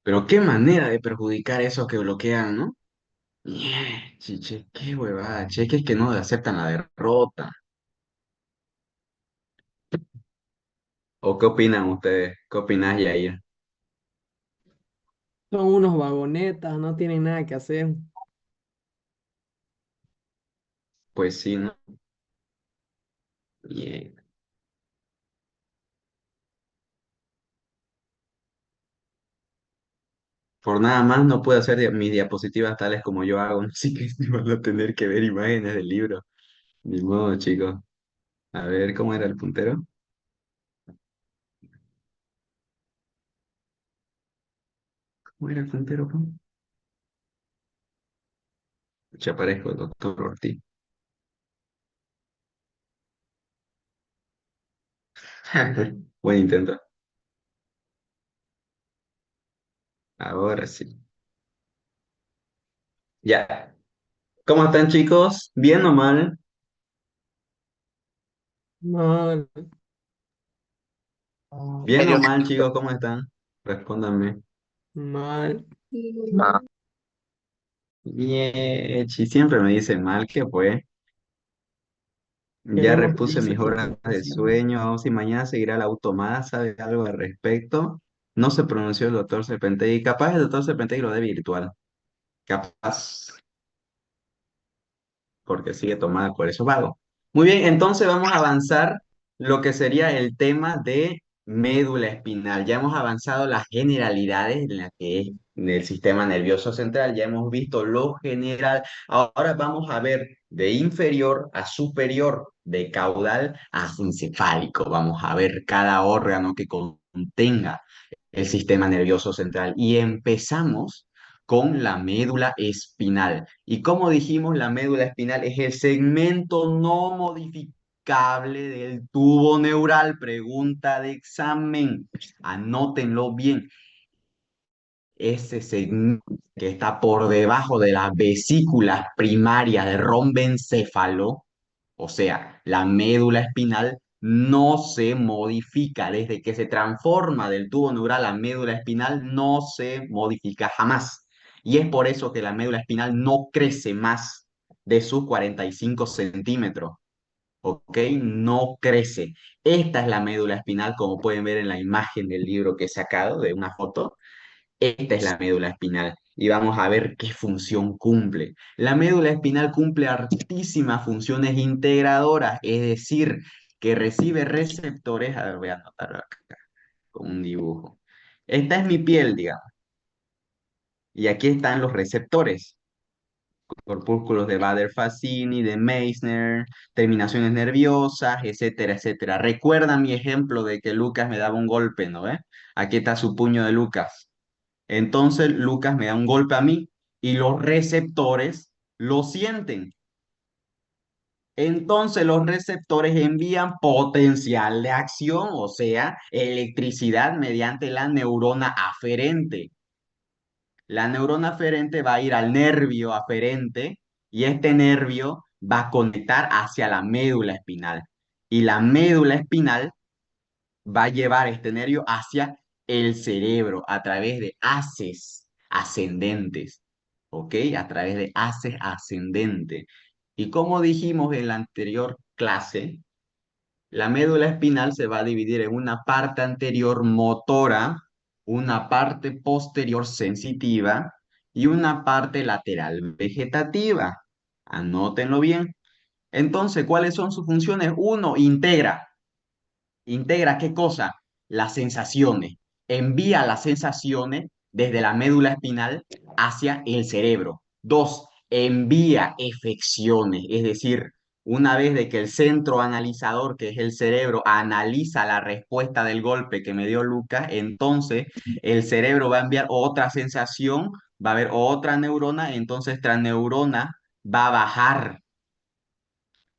Pero qué manera de perjudicar eso que bloquean, ¿no? Chiche, qué huevada, che, que es que no aceptan la derrota. ¿O qué opinan ustedes? ¿Qué opinas, Yair? Son unos vagonetas, no tienen nada que hacer. Pues sí, ¿no? Bien. Por nada más no puedo hacer mis diapositivas tales como yo hago, así que van a tener que ver imágenes del libro. Ni modo, chicos. A ver, ¿cómo era el puntero? ¿Cómo era el puntero, po? Ya aparezco, doctor Ortiz. Buen intento. Ahora sí. Ya. ¿Cómo están, chicos? ¿Bien o mal? Mal, ¿Bien o mal, chicos? ¿Cómo están? Respóndanme. mal. Bien, si siempre me dicen mal, ¿qué fue? Que Ya no te repuse dice mis que horas te de decían. sueño, aún si mañana seguirá la automada, ¿sabe algo al respecto? No se pronunció el doctor Serpentegui. Capaz el doctor Serpentegui lo de virtual. Capaz, porque sigue tomada, por eso vago. Muy bien, entonces vamos a avanzar lo que sería el tema de médula espinal. Ya hemos avanzado las generalidades en la que es del sistema nervioso central, ya hemos visto lo general. Ahora vamos a ver de inferior a superior, de caudal a encefálico. Vamos a ver cada órgano que contenga el sistema nervioso central. Y empezamos con la médula espinal. Y como dijimos, la médula espinal es el segmento no modificable del tubo neural. Pregunta de examen. Anótenlo bien. Ese segmento que está por debajo de las vesículas primarias de rombencéfalo, o sea, la médula espinal, no se modifica. Desde que se transforma del tubo neural a médula espinal, no se modifica jamás. Y es por eso que la médula espinal no crece más de sus 45 centímetros. ¿Ok? No crece. Esta es la médula espinal, como pueden ver en la imagen del libro que he sacado de una foto. Esta es la médula espinal y vamos a ver qué función cumple. La médula espinal cumple altísimas funciones integradoras, es decir, que recibe receptores. A ver, voy a anotarlo acá con un dibujo. Esta es mi piel, digamos, y aquí están los receptores, corpúsculos de Bader-Fassini, de Meissner, terminaciones nerviosas, etcétera, etcétera. Recuerda mi ejemplo de que Lucas me daba un golpe, ¿no? Aquí está su puño de Lucas. Entonces Lucas me da un golpe a mí y los receptores lo sienten. Entonces los receptores envían potencial de acción, o sea, electricidad mediante la neurona aferente. La neurona aferente va a ir al nervio aferente y este nervio va a conectar hacia la médula espinal. Y la médula espinal va a llevar este nervio hacia el cerebro a través de haces ascendentes, ¿ok? A través de haces ascendentes. Y como dijimos en la anterior clase, la médula espinal se va a dividir en una parte anterior motora, una parte posterior sensitiva y una parte lateral vegetativa. Anótenlo bien. Entonces, ¿cuáles son sus funciones? Uno, integra. ¿Integra qué cosa? Las sensaciones. Envía las sensaciones desde la médula espinal hacia el cerebro. Dos, envía efecciones, es decir, una vez de que el centro analizador, que es el cerebro, analiza la respuesta del golpe que me dio Lucas, entonces el cerebro va a enviar otra sensación, va a haber otra neurona, entonces esta neurona va a bajar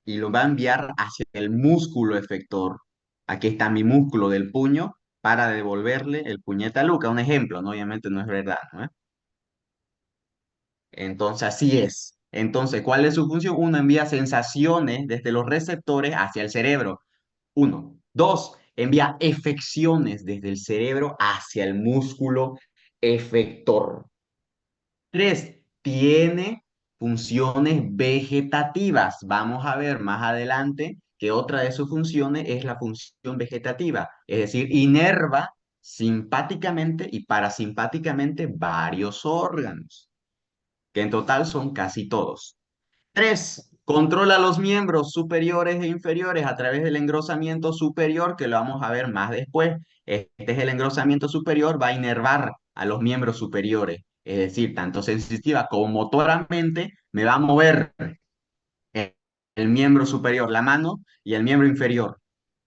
y lo va a enviar hacia el músculo efector. Aquí está mi músculo del puño para devolverle el puñete a Luca. Un ejemplo, ¿no? Obviamente no es verdad, ¿no? Entonces, así es. Entonces, ¿cuál es su función? Uno envía sensaciones desde los receptores hacia el cerebro. Uno. Dos, envía efecciones desde el cerebro hacia el músculo efector. Tres, tiene funciones vegetativas. Vamos a ver más adelante que otra de sus funciones es la función vegetativa, es decir, inerva simpáticamente y parasimpáticamente varios órganos, que en total son casi todos. Tres, controla los miembros superiores e inferiores a través del engrosamiento superior, que lo vamos a ver más después. Este es el engrosamiento superior, va a inervar a los miembros superiores, es decir, tanto sensitiva como motoramente me va a mover el, el miembro superior, la mano, y el miembro inferior,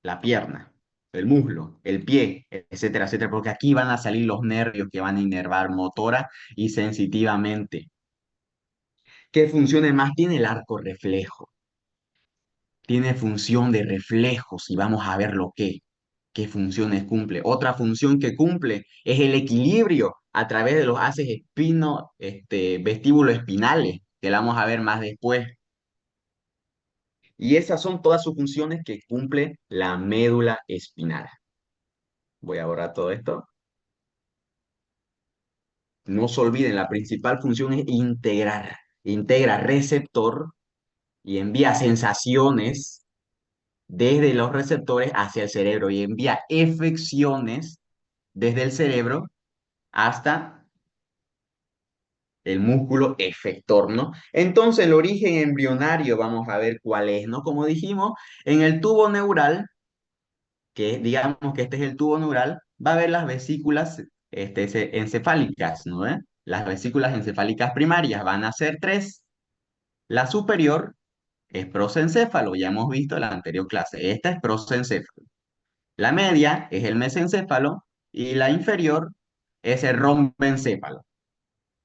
la pierna, el muslo, el pie, etcétera, etcétera, porque aquí van a salir los nervios que van a inervar motora y sensitivamente. ¿Qué funciones más tiene el arco reflejo? Tiene función de reflejos y vamos a ver qué funciones cumple. Otra función que cumple es el equilibrio a través de los haces vestíbulo espinales, que la vamos a ver más después. Y esas son todas sus funciones que cumple la médula espinal. Voy a borrar todo esto. No se olviden, la principal función es integrar. Integra receptor y envía sensaciones desde los receptores hacia el cerebro y envía efecciones desde el cerebro hasta el músculo efector, ¿no? Entonces, el origen embrionario, vamos a ver cuál es, ¿no? Como dijimos, en el tubo neural, que digamos que este es el tubo neural, va a haber las vesículas encefálicas, ¿no? Las vesículas encefálicas primarias van a ser tres. La superior es prosencéfalo, ya hemos visto en la anterior clase. Esta es prosencéfalo. La media es el mesencéfalo y la inferior es el rombencéfalo.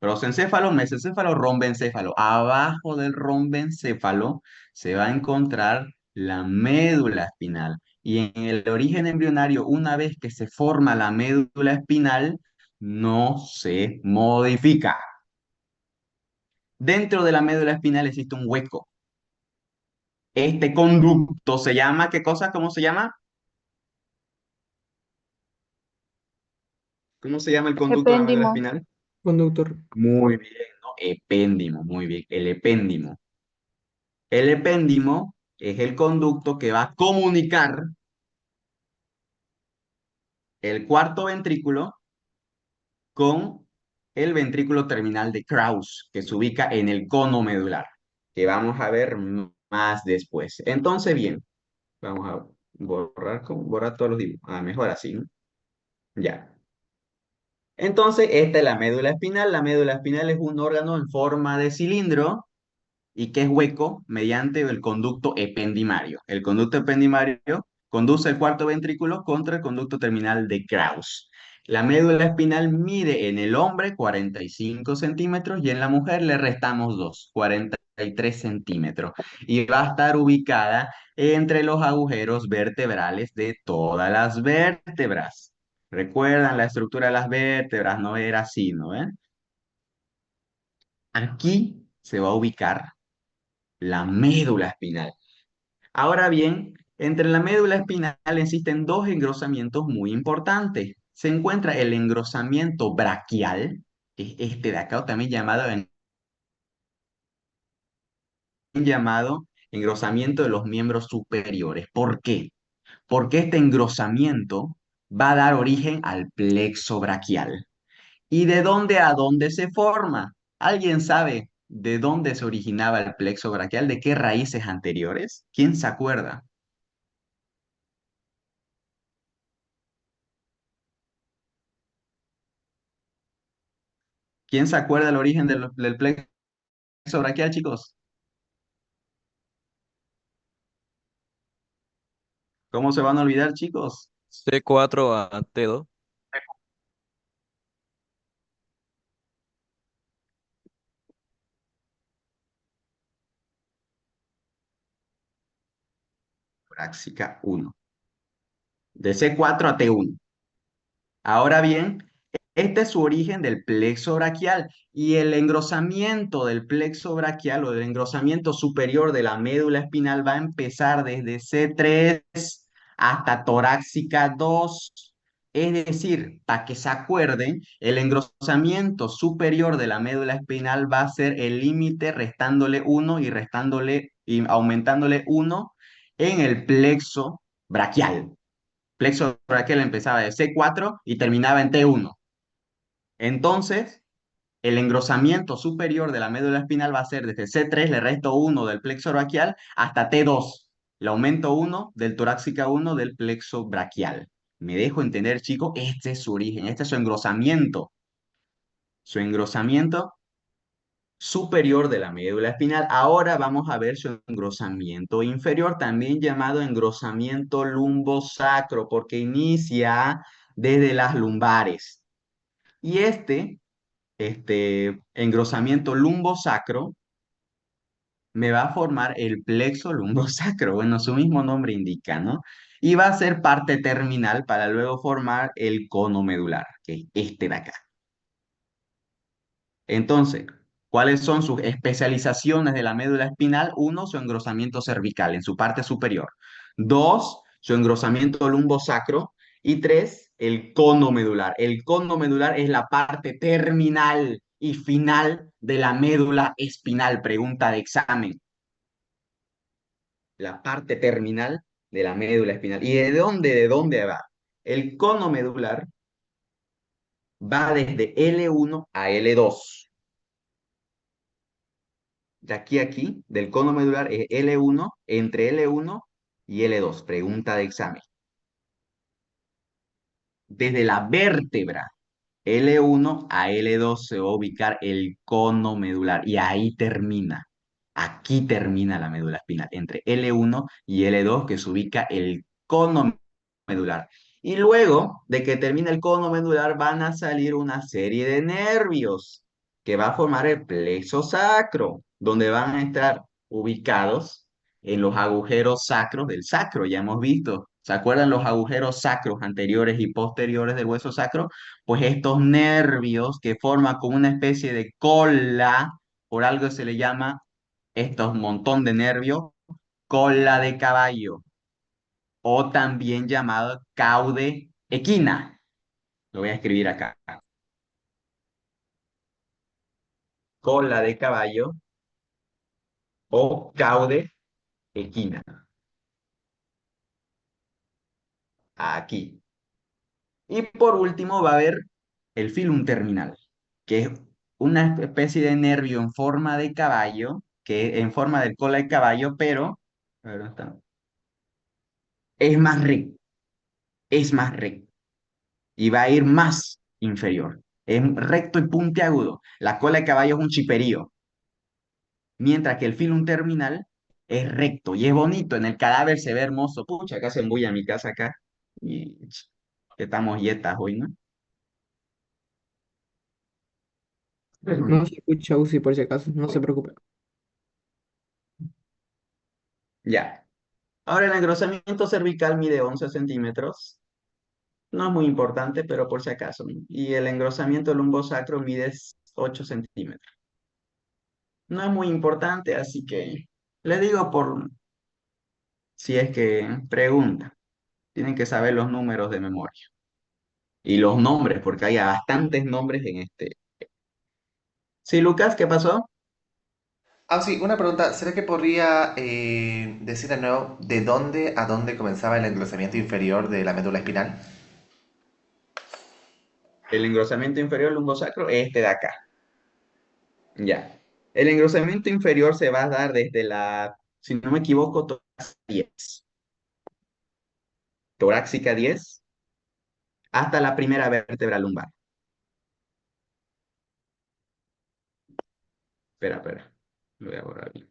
Prosencéfalo, mesencéfalo, rombencéfalo. Abajo del rombencéfalo se va a encontrar la médula espinal. Y en el origen embrionario, una vez que se forma la médula espinal, no se modifica. Dentro de la médula espinal existe un hueco. Este conducto se llama, ¿qué cosa? ¿Cómo se llama? ¿Cómo se llama el conducto de la médula Epéndimo. espinal? Conductor. Muy bien, ¿no? Epéndimo, muy bien, el epéndimo. El epéndimo es el conducto que va a comunicar el cuarto ventrículo con el ventrículo terminal de Krauss, que se ubica en el cono medular, que vamos a ver más después. Entonces, bien, vamos a borrar todos los dibujos. Ah, mejor así, ¿no? Ya. Entonces, esta es la médula espinal. La médula espinal es un órgano en forma de cilindro y que es hueco mediante el conducto ependimario. El conducto ependimario conduce el cuarto ventrículo contra el conducto terminal de Krauss. La médula espinal mide en el hombre 45 centímetros y en la mujer le restamos 2, 43 centímetros. Y va a estar ubicada entre los agujeros vertebrales de todas las vértebras. Recuerdan la estructura de las vértebras, no era así, ¿no? Aquí se va a ubicar la médula espinal. Ahora bien, entre la médula espinal existen dos engrosamientos muy importantes. Se encuentra el engrosamiento braquial, que es este de acá, o también llamado engrosamiento de los miembros superiores. ¿Por qué? Porque este engrosamiento va a dar origen al plexo braquial. ¿Y de dónde a dónde se forma? ¿Alguien sabe de dónde se originaba el plexo braquial? ¿De qué raíces anteriores? ¿Quién se acuerda? ¿Quién se acuerda el origen del plexo braquial, chicos? ¿Cómo se van a olvidar, chicos? C4 a T2. Práxica 1. De C4 a T1. Ahora bien, este es su origen del plexo braquial y el engrosamiento del plexo braquial o del engrosamiento superior de la médula espinal va a empezar desde C3 hasta torácica 2. Es decir, para que se acuerden, el engrosamiento superior de la médula espinal va a ser el límite restándole uno y restándole y aumentándole uno en el plexo braquial. Plexo braquial empezaba de C4 y terminaba en T1. Entonces, el engrosamiento superior de la médula espinal va a ser desde C3, le resto uno del plexo braquial, hasta T2. Le aumento uno del torácica uno del plexo braquial. Me dejo entender, chicos, este es su origen, este es su engrosamiento. Su engrosamiento superior de la médula espinal. Ahora vamos a ver su engrosamiento inferior, también llamado engrosamiento lumbosacro, porque inicia desde las lumbares. Y este engrosamiento lumbosacro me va a formar el plexo lumbosacro. Bueno, su mismo nombre indica, ¿no? Y va a ser parte terminal para luego formar el cono medular, que es este de acá. Entonces, ¿cuáles son sus especializaciones de la médula espinal? Uno, su engrosamiento cervical en su parte superior. Dos, su engrosamiento lumbosacro. Y tres, el cono medular. El cono medular es la parte terminal y final de la médula espinal. Pregunta de examen. La parte terminal de la médula espinal. ¿Y de dónde va? El cono medular va desde L1 a L2. De aquí a aquí, del cono medular es L1, entre L1 y L2. Pregunta de examen. Desde la vértebra L1 a L2 se va a ubicar el cono medular y ahí termina. Aquí termina la médula espinal, entre L1 y L2 que se ubica el cono medular. Y luego de que termine el cono medular van a salir una serie de nervios que va a formar el plexo sacro, donde van a estar ubicados en los agujeros sacros del sacro, ya hemos visto. ¿Se acuerdan los agujeros sacros anteriores y posteriores del hueso sacro? Pues estos nervios que forman como una especie de cola, por algo se le llama estos montón de nervios, cola de caballo, o también llamado caude equina. Lo voy a escribir acá. Cola de caballo o caude equina. Aquí. Y por último va a haber el filum terminal, que es una especie de nervio en forma de caballo, que en forma de cola de caballo, pero a ver, ¿dónde está? Es más recto, es más recto y va a ir más inferior. Es recto y puntiagudo. La cola de caballo es un chiperío, mientras que el filum terminal es recto y es bonito. En el cadáver se ve hermoso. Pucha, acá se embulla mi casa acá y que estamos yetas hoy, ¿no? No se escucha UCI por si acaso, no se preocupe. Ya. Ahora el engrosamiento cervical mide 11 centímetros. No es muy importante, pero por si acaso, ¿no? Y el engrosamiento lumbosacro mide 8 centímetros. No es muy importante, así que le digo por si es que pregunta. Tienen que saber los números de memoria. Y los nombres, porque hay bastantes nombres en este. Sí, Lucas, ¿qué pasó? Ah, sí, una pregunta. ¿Será que podría decir de nuevo de dónde a dónde comenzaba el engrosamiento inferior de la médula espinal? El engrosamiento inferior lumbosacro es este de acá. Ya. El engrosamiento inferior se va a dar desde la, si no me equivoco, torácica 10. Torácica 10 hasta la primera vértebra lumbar. Espera, espera. Lo voy a borrar bien.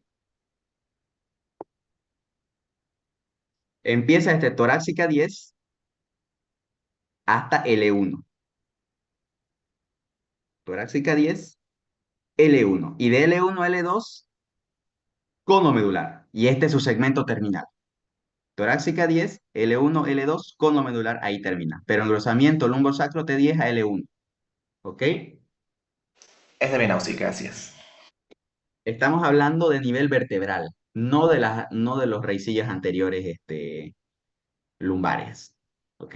Empieza desde torácica 10 hasta L1. Torácica 10, L1. Y de L1 a L2, cono medular. Y este es su segmento terminal. Torácica 10, L1, L2, cono medular, ahí termina. Pero engrosamiento lumbosacro T10 a L1. ¿Ok? Es de Menausi, gracias. Estamos hablando de nivel vertebral, no de los raicillos anteriores lumbares. ¿Ok?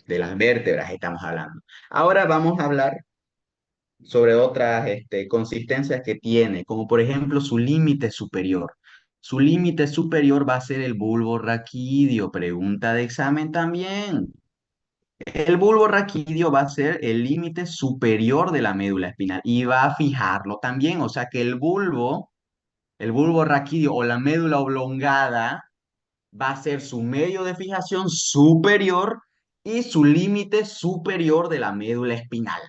de las vértebras estamos hablando. Ahora vamos a hablar sobre otras consistencias que tiene, como por ejemplo su límite superior. Su límite superior va a ser el bulbo raquídeo, pregunta de examen también. El bulbo raquídeo va a ser el límite superior de la médula espinal y va a fijarlo también, o sea que el bulbo raquídeo o la médula oblongada va a ser su medio de fijación superior y su límite superior de la médula espinal.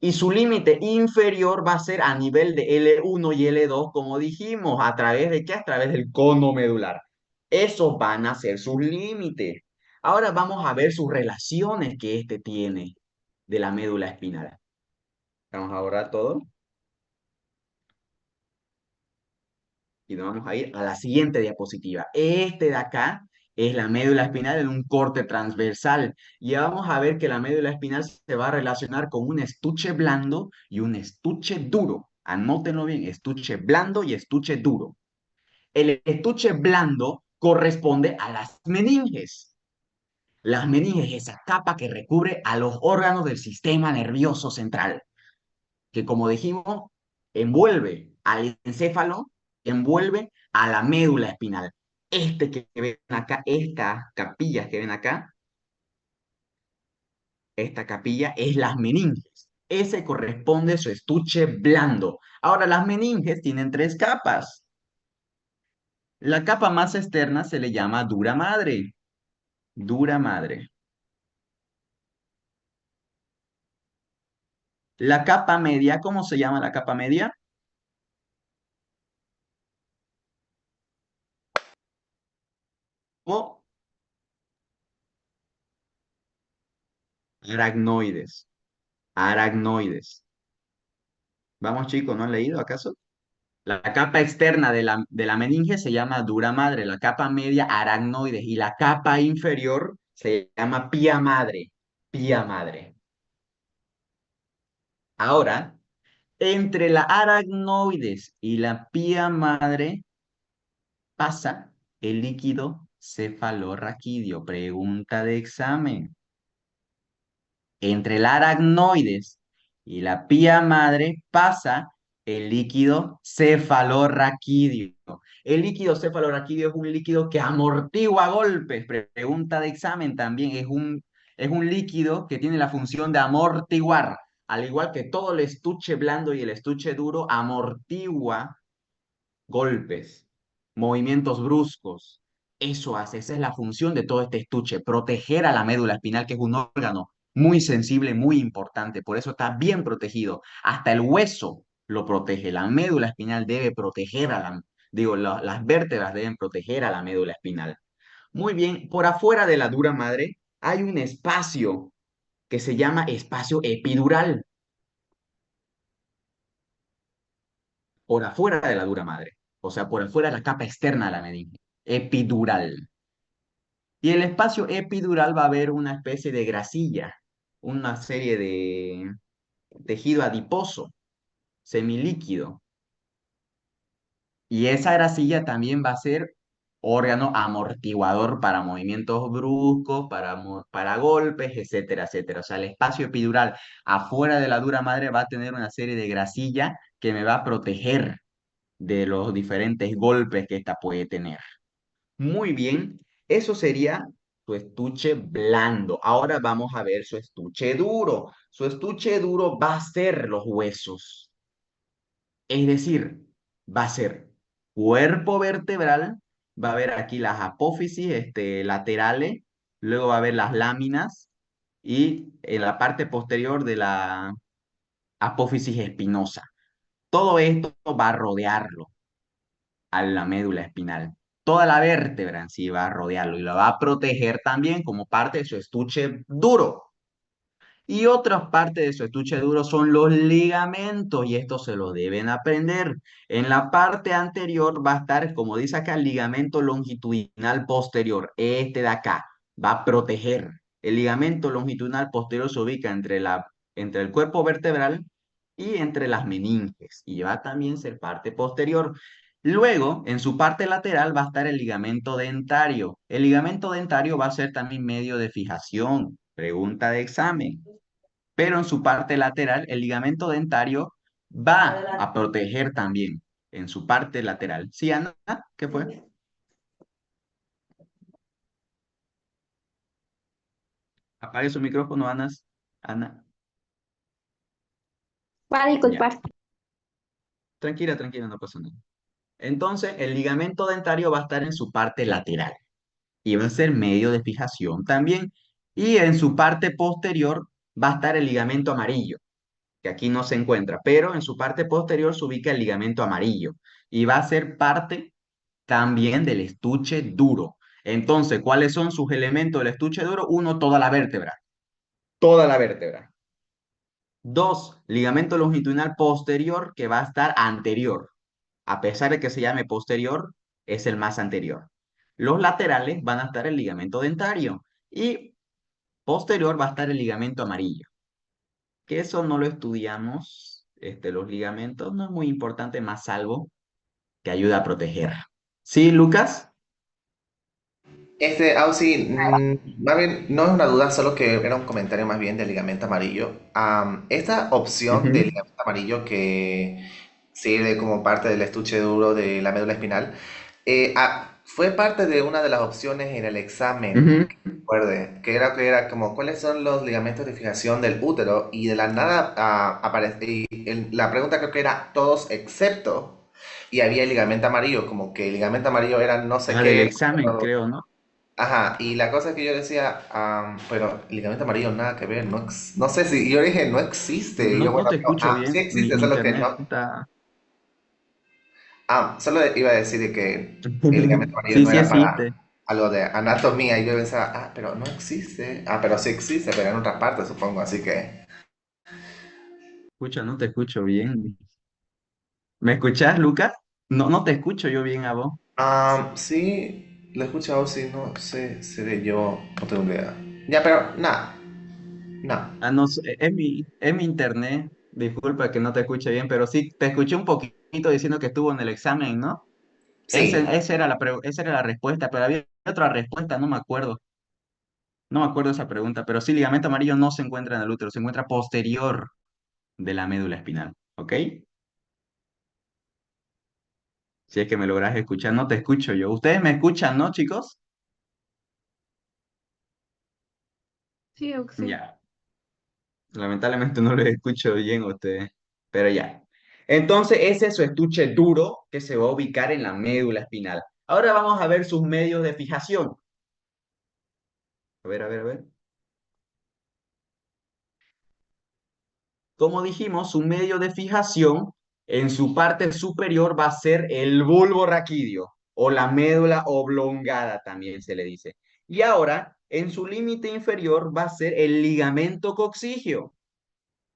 Y su límite inferior va a ser a nivel de L1 y L2, como dijimos, ¿a través de qué? A través del cono medular. Esos van a ser sus límites. Ahora vamos a ver sus relaciones que este tiene de la médula espinal. Vamos a borrar todo y nos vamos a ir a la siguiente diapositiva. Este de acá es la médula espinal en un corte transversal. Y vamos a ver que la médula espinal se va a relacionar con un estuche blando y un estuche duro. Anótenlo bien, estuche blando y estuche duro. El estuche blando corresponde a las meninges. Las meninges es esa capa que recubre a los órganos del sistema nervioso central, que como dijimos, envuelve al encéfalo, envuelve a la médula espinal. Este que ven acá, estas capillas que ven acá, esta capilla es las meninges. Ese corresponde a su estuche blando. Ahora, las meninges tienen tres capas. La capa más externa se le llama dura madre. Dura madre. La capa media, ¿cómo se llama la capa media? O aracnoides. Aracnoides. Vamos chicos, ¿no han leído acaso? La capa externa de la meninge se llama dura madre, la capa media aracnoides y la capa inferior se llama pía madre. Pía madre. Ahora, entre la aracnoides y la pía madre pasa el líquido cefalorraquídeo. Pregunta de examen. Entre el aracnoides y la pía madre pasa el líquido cefalorraquídeo. El líquido cefalorraquídeo es un líquido que amortigua golpes. Pregunta de examen también. Es un líquido que tiene la función de amortiguar. Al igual que todo el estuche blando y el estuche duro, amortigua golpes, movimientos bruscos. Eso hace, esa es la función de todo este estuche, proteger a la médula espinal, que es un órgano muy sensible, muy importante. Por eso está bien protegido. Hasta el hueso lo protege. La médula espinal debe proteger a las vértebras deben proteger a la médula espinal. Muy bien, por afuera de la dura madre hay un espacio que se llama espacio epidural, por afuera de la dura madre, o sea, por afuera de la capa externa de la meninge, epidural. Y el espacio epidural va a haber una especie de grasilla, una serie de tejido adiposo, semilíquido. Y esa grasilla también va a ser órgano amortiguador para movimientos bruscos, para golpes, etcétera, etcétera. O sea, el espacio epidural afuera de la dura madre va a tener una serie de grasilla que me va a proteger de los diferentes golpes que ésta puede tener. Muy bien, eso sería su estuche blando. Ahora vamos a ver su estuche duro. Su estuche duro va a ser los huesos. Es decir, va a ser cuerpo vertebral, va a haber aquí las apófisis laterales, luego va a haber las láminas y en la parte posterior de la apófisis espinosa. Todo esto va a rodearlo a la médula espinal. Toda la vértebra en sí va a rodearlo y lo va a proteger también como parte de su estuche duro. Y otra parte de su estuche duro son los ligamentos y esto se lo deben aprender. En la parte anterior va a estar, como dice acá, el ligamento longitudinal posterior. Este de acá va a proteger. El ligamento longitudinal posterior se ubica entre el cuerpo vertebral y entre las meninges y va a también ser parte posterior. Luego, en su parte lateral va a estar el ligamento dentario. El ligamento dentario va a ser también medio de fijación Pregunta de examen. Pero en su parte lateral, el ligamento dentario va a proteger también en su parte lateral. ¿Sí, Ana? ¿Qué fue? Apague su micrófono, Ana. Ana. Va a Ya. disculpar. Tranquila, tranquila, no pasa nada. Entonces, el ligamento dentario va a estar en su parte lateral y va a ser medio de fijación también. Y en su parte posterior va a estar el ligamento amarillo, que aquí no se encuentra, pero en su parte posterior se ubica el ligamento amarillo y va a ser parte también del estuche duro. Entonces, ¿cuáles son sus elementos del estuche duro? Uno, toda la vértebra. Toda la vértebra. Dos, ligamento longitudinal posterior que va a estar anterior. A pesar de que se llame posterior, es el más anterior. Los laterales van a estar el ligamento dentario y posterior va a estar el ligamento amarillo. Que eso no lo estudiamos, los ligamentos no es muy importante, más salvo que ayuda a proteger. ¿Sí, Lucas? Sí, más bien, no es una duda, solo que era un comentario más bien del ligamento amarillo. Esta opción del Ujú, ligamento amarillo que sirve como parte del estuche duro de la médula espinal, fue parte de una de las opciones en el examen, ujú. recuerde, que era como cuáles son los ligamentos de fijación del útero y de la nada aparece, y la pregunta creo que era todos excepto, y había el ligamento amarillo, como que el ligamento amarillo era no sé Ah, del qué. examen, creo, ¿no? Ajá, y la cosa es que yo decía, pero el ligamento amarillo nada que ver, no sé si, yo dije, no existe, y No, yo, no bueno, te escucho sí bien. existe, Mi solo que internet no, está... solo iba a decir de que el ligamento amarillo Sí, no sí era existe. para algo de anatomía, y yo pensaba, pero no existe, pero sí existe, pero en otra parte supongo, así que, Escucha, no te escucho bien. ¿Me escuchás, Lucas? No, no te escucho yo bien a vos. sí, lo he escuchado, sí, no sé, seré yo, no tengo idea. Ya, pero nada, no, Ah, no, es mi internet. Disculpa que no te escuche bien, pero sí te escuché un poquito diciendo que estuvo en el examen, ¿no? sí. Esa era la respuesta, pero había otra respuesta, no me acuerdo. No me acuerdo esa pregunta, pero sí, ligamento amarillo no se encuentra en el útero, se encuentra posterior de la médula espinal, ¿ok? Si es que me logras escuchar, no te escucho yo. Ustedes me escuchan, ¿no, chicos? Sí, Oxy. Ya. Lamentablemente no les escucho bien a ustedes, pero ya. Entonces, ese es su estuche duro que se va a ubicar en la médula espinal. Ahora vamos a ver sus medios de fijación. A ver, a ver, a ver. Como dijimos, su medio de fijación en su parte superior va a ser el bulbo raquídeo o la médula oblongada también se le dice. Y ahora, en su límite inferior va a ser el ligamento coxígeo,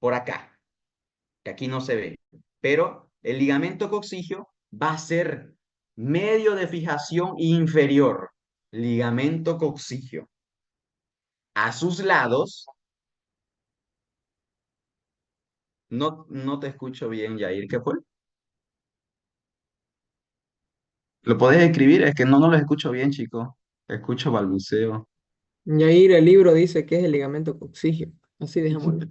por acá, que aquí no se ve. Pero el ligamento coxígeo va a ser medio de fijación inferior, ligamento coxígeo. A sus lados, no te escucho bien, Yair, ¿qué fue? ¿Lo podés escribir? Es que no lo escucho bien, chico. Escucho balbuceo. Yair, el libro dice que es el ligamento coxígeo. Así dejémoslo.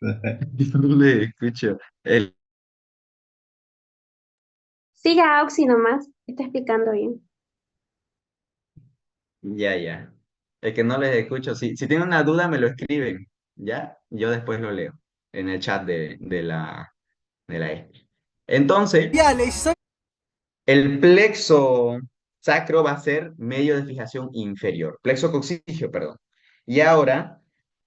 No le escucho. Siga Oxy nomás. Está explicando bien. Ya, ya. Es que no les escucho. Si tienen una duda, me lo escriben. ¿Ya? Yo después lo leo en el chat de la E. Entonces, el plexo sacro va a ser medio de fijación inferior. Plexo coxígeo, perdón. Y ahora,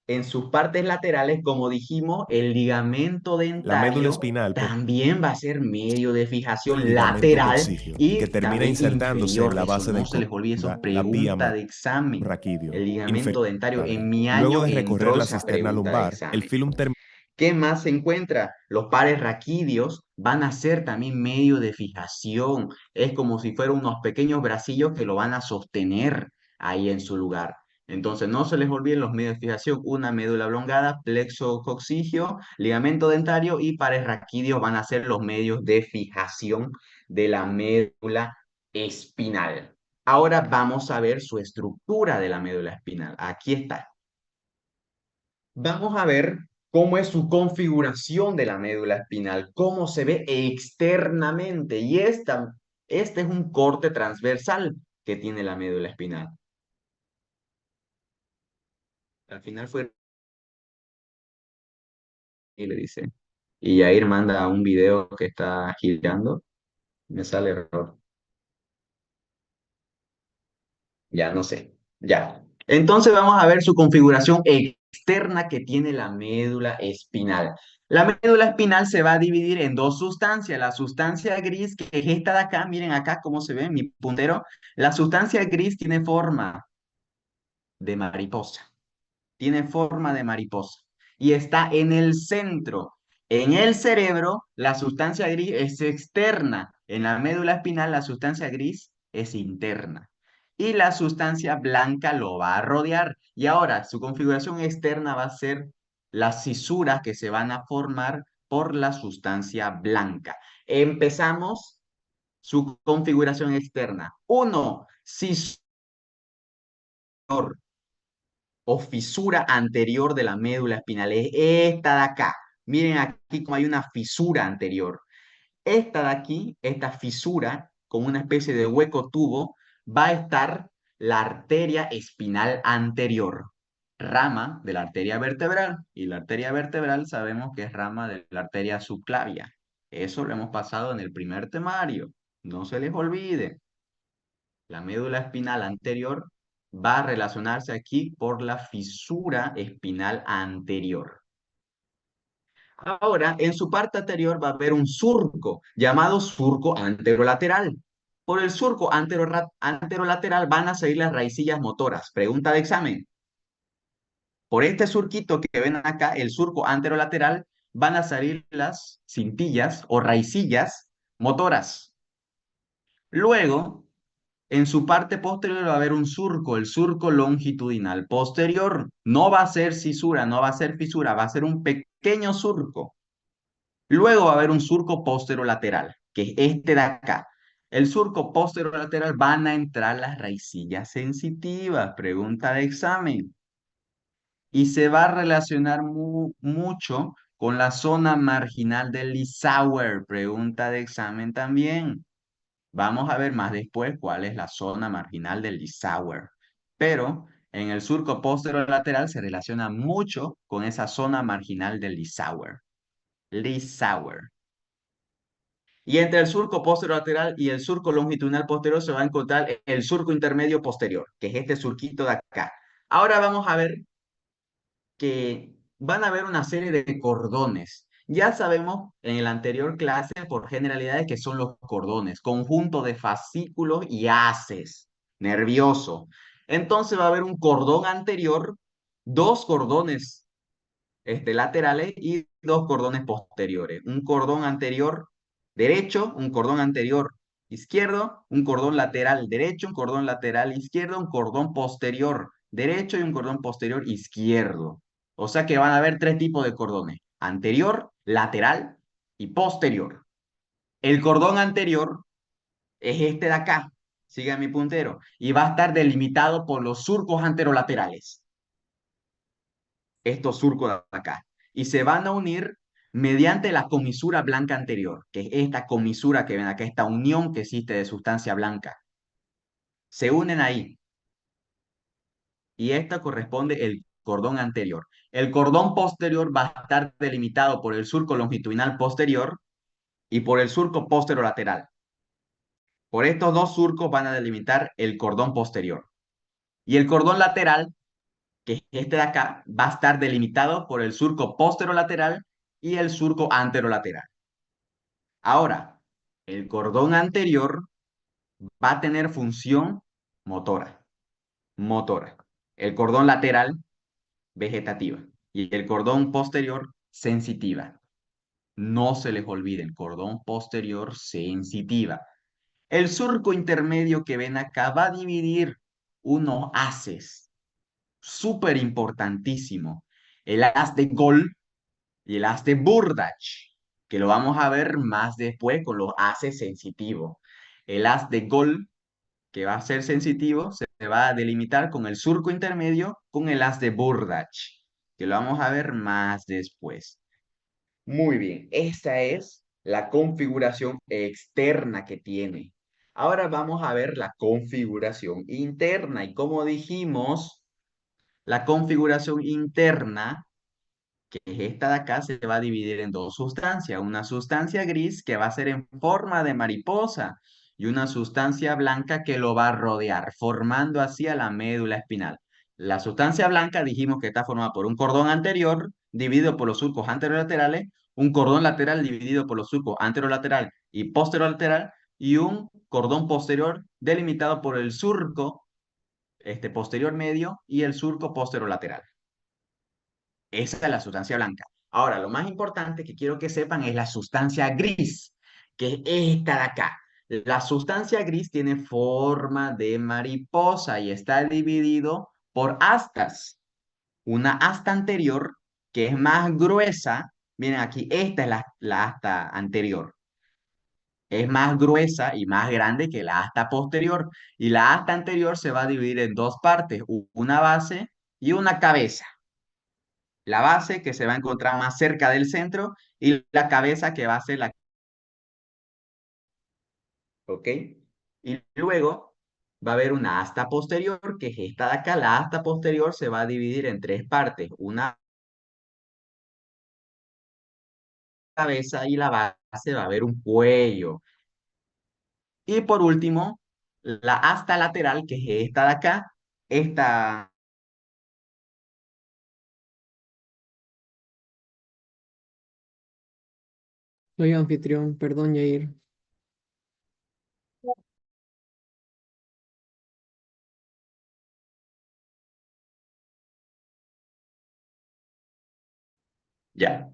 en sus partes laterales, como dijimos, el ligamento La médula dentario espinal también va a ser medio de el fijación ligamento lateral coxígeo, que y termina también insertándose en inferior. la Eso base no del se les olvide, eso es la vía pregunta de examen. raquídeo El ligamento inferior. dentario, en mi Luego año de recorrer entró la esa cisterna pregunta de lumbar, el examen. filum terminal ¿Qué más se encuentra? Los pares raquídeos van a ser también medio de fijación. Es como si fueran unos pequeños bracillos que lo van a sostener ahí en su lugar. Entonces, no se les olviden los medios de fijación. Una médula oblongada, plexo coxígeo, ligamento dentario y pares raquídeos van a ser los medios de fijación de la médula espinal. Ahora vamos a ver su estructura de la médula espinal. Aquí está. Vamos a ver cómo es su configuración de la médula espinal, cómo se ve externamente. Y este es un corte transversal que tiene la médula espinal. Al final fue y le dice. Y Jair manda un video que está girando. Me sale error. Ya no sé. Ya. Entonces vamos a ver su configuración externa que tiene la médula espinal. La médula espinal se va a dividir en dos sustancias. La sustancia gris, que es esta de acá, miren acá cómo se ve en mi puntero. La sustancia gris tiene forma de mariposa. Tiene forma de mariposa y está en el centro. En el cerebro, la sustancia gris es externa. En la médula espinal, la sustancia gris es interna. Y la sustancia blanca lo va a rodear. Y ahora, su configuración externa va a ser las cisuras que se van a formar por la sustancia blanca. Empezamos su configuración externa. Uno, cisor o fisura anterior de la médula espinal. Es esta de acá. Miren aquí como hay una fisura anterior. Esta de aquí, esta fisura, con una especie de hueco tubo, va a estar la arteria espinal anterior, rama de la arteria vertebral. Y la arteria vertebral sabemos que es rama de la arteria subclavia. Eso lo hemos pasado en el primer temario. No se les olvide. La médula espinal anterior va a relacionarse aquí por la fisura espinal anterior. Ahora, en su parte anterior va a haber un surco llamado surco anterolateral. Por el surco anterolateral van a salir las raicillas motoras. Pregunta de examen. Por este surquito que ven acá, el surco anterolateral, van a salir las cintillas o raicillas motoras. Luego, en su parte posterior va a haber un surco, el surco longitudinal posterior. No va a ser cisura, no va a ser fisura, va a ser un pequeño surco. Luego va a haber un surco posterolateral, que es este de acá. El surco posterolateral van a entrar las raicillas sensitivas, pregunta de examen. Y se va a relacionar mucho con la zona marginal del Lissauer, pregunta de examen también. Vamos a ver más después cuál es la zona marginal del Lissauer. Pero en el surco posterolateral se relaciona mucho con esa zona marginal del Lissauer. Lissauer. Y entre el surco posterolateral y el surco longitudinal posterior se va a encontrar el surco intermedio posterior, que es este surquito de acá. Ahora vamos a ver que van a haber una serie de cordones. Ya sabemos en la anterior clase por generalidades que son los cordones, conjunto de fascículos y haces, nervioso. Entonces va a haber un cordón anterior, dos cordones laterales y dos cordones posteriores. Un cordón anterior derecho, un cordón anterior izquierdo, un cordón lateral derecho, un cordón lateral izquierdo, un cordón posterior derecho y un cordón posterior izquierdo. O sea que van a haber tres tipos de cordones: anterior, lateral y posterior. El cordón anterior es este de acá, sigue mi puntero, y va a estar delimitado por los surcos anterolaterales, estos surcos de acá, y se van a unir mediante la comisura blanca anterior, que es esta comisura que ven acá, esta unión que existe de sustancia blanca. Se unen ahí, y esta corresponde el cordón anterior. El cordón posterior va a estar delimitado por el surco longitudinal posterior y por el surco posterolateral. Por estos dos surcos van a delimitar el cordón posterior. Y el cordón lateral, que es este de acá, va a estar delimitado por el surco posterolateral y el surco anterolateral. Ahora, el cordón anterior va a tener función motora, motora. El cordón lateral, vegetativa. Y el cordón posterior, sensitiva. No se les olvide, el cordón posterior, sensitiva. El surco intermedio que ven acá va a dividir unos haces, súper importantísimo. El haz de Gol y el haz de Burdach, que lo vamos a ver más después con los haces sensitivos. El haz de Gol que va a ser sensitivo, se va a delimitar con el surco intermedio con el haz de Burdach, que lo vamos a ver más después. Muy bien, esta es la configuración externa que tiene. Ahora vamos a ver la configuración interna. Y como dijimos, la configuración interna, que es esta de acá, se va a dividir en dos sustancias. Una sustancia gris que va a ser en forma de mariposa y una sustancia blanca que lo va a rodear, formando así a la médula espinal. La sustancia blanca dijimos que está formada por un cordón anterior dividido por los surcos anterolaterales, un cordón lateral dividido por los surcos anterolateral y posterolateral y un cordón posterior delimitado por el surco posterior medio y el surco posterolateral. Esa es la sustancia blanca. Ahora, lo más importante que quiero que sepan es la sustancia gris, que es esta de acá. La sustancia gris tiene forma de mariposa y está dividido por astas. Una asta anterior que es más gruesa. Miren aquí, esta es la asta anterior. Es más gruesa y más grande que la asta posterior. Y la asta anterior se va a dividir en dos partes, una base y una cabeza. La base que se va a encontrar más cerca del centro y la cabeza que va a ser la... ¿Ok? Y luego va a haber una asta posterior, que es esta de acá. La asta posterior se va a dividir en tres partes. Una cabeza y la base va a haber un cuello. Y por último, la asta lateral, que es esta de acá. Esta... Soy anfitrión, perdón, Yair. Ya,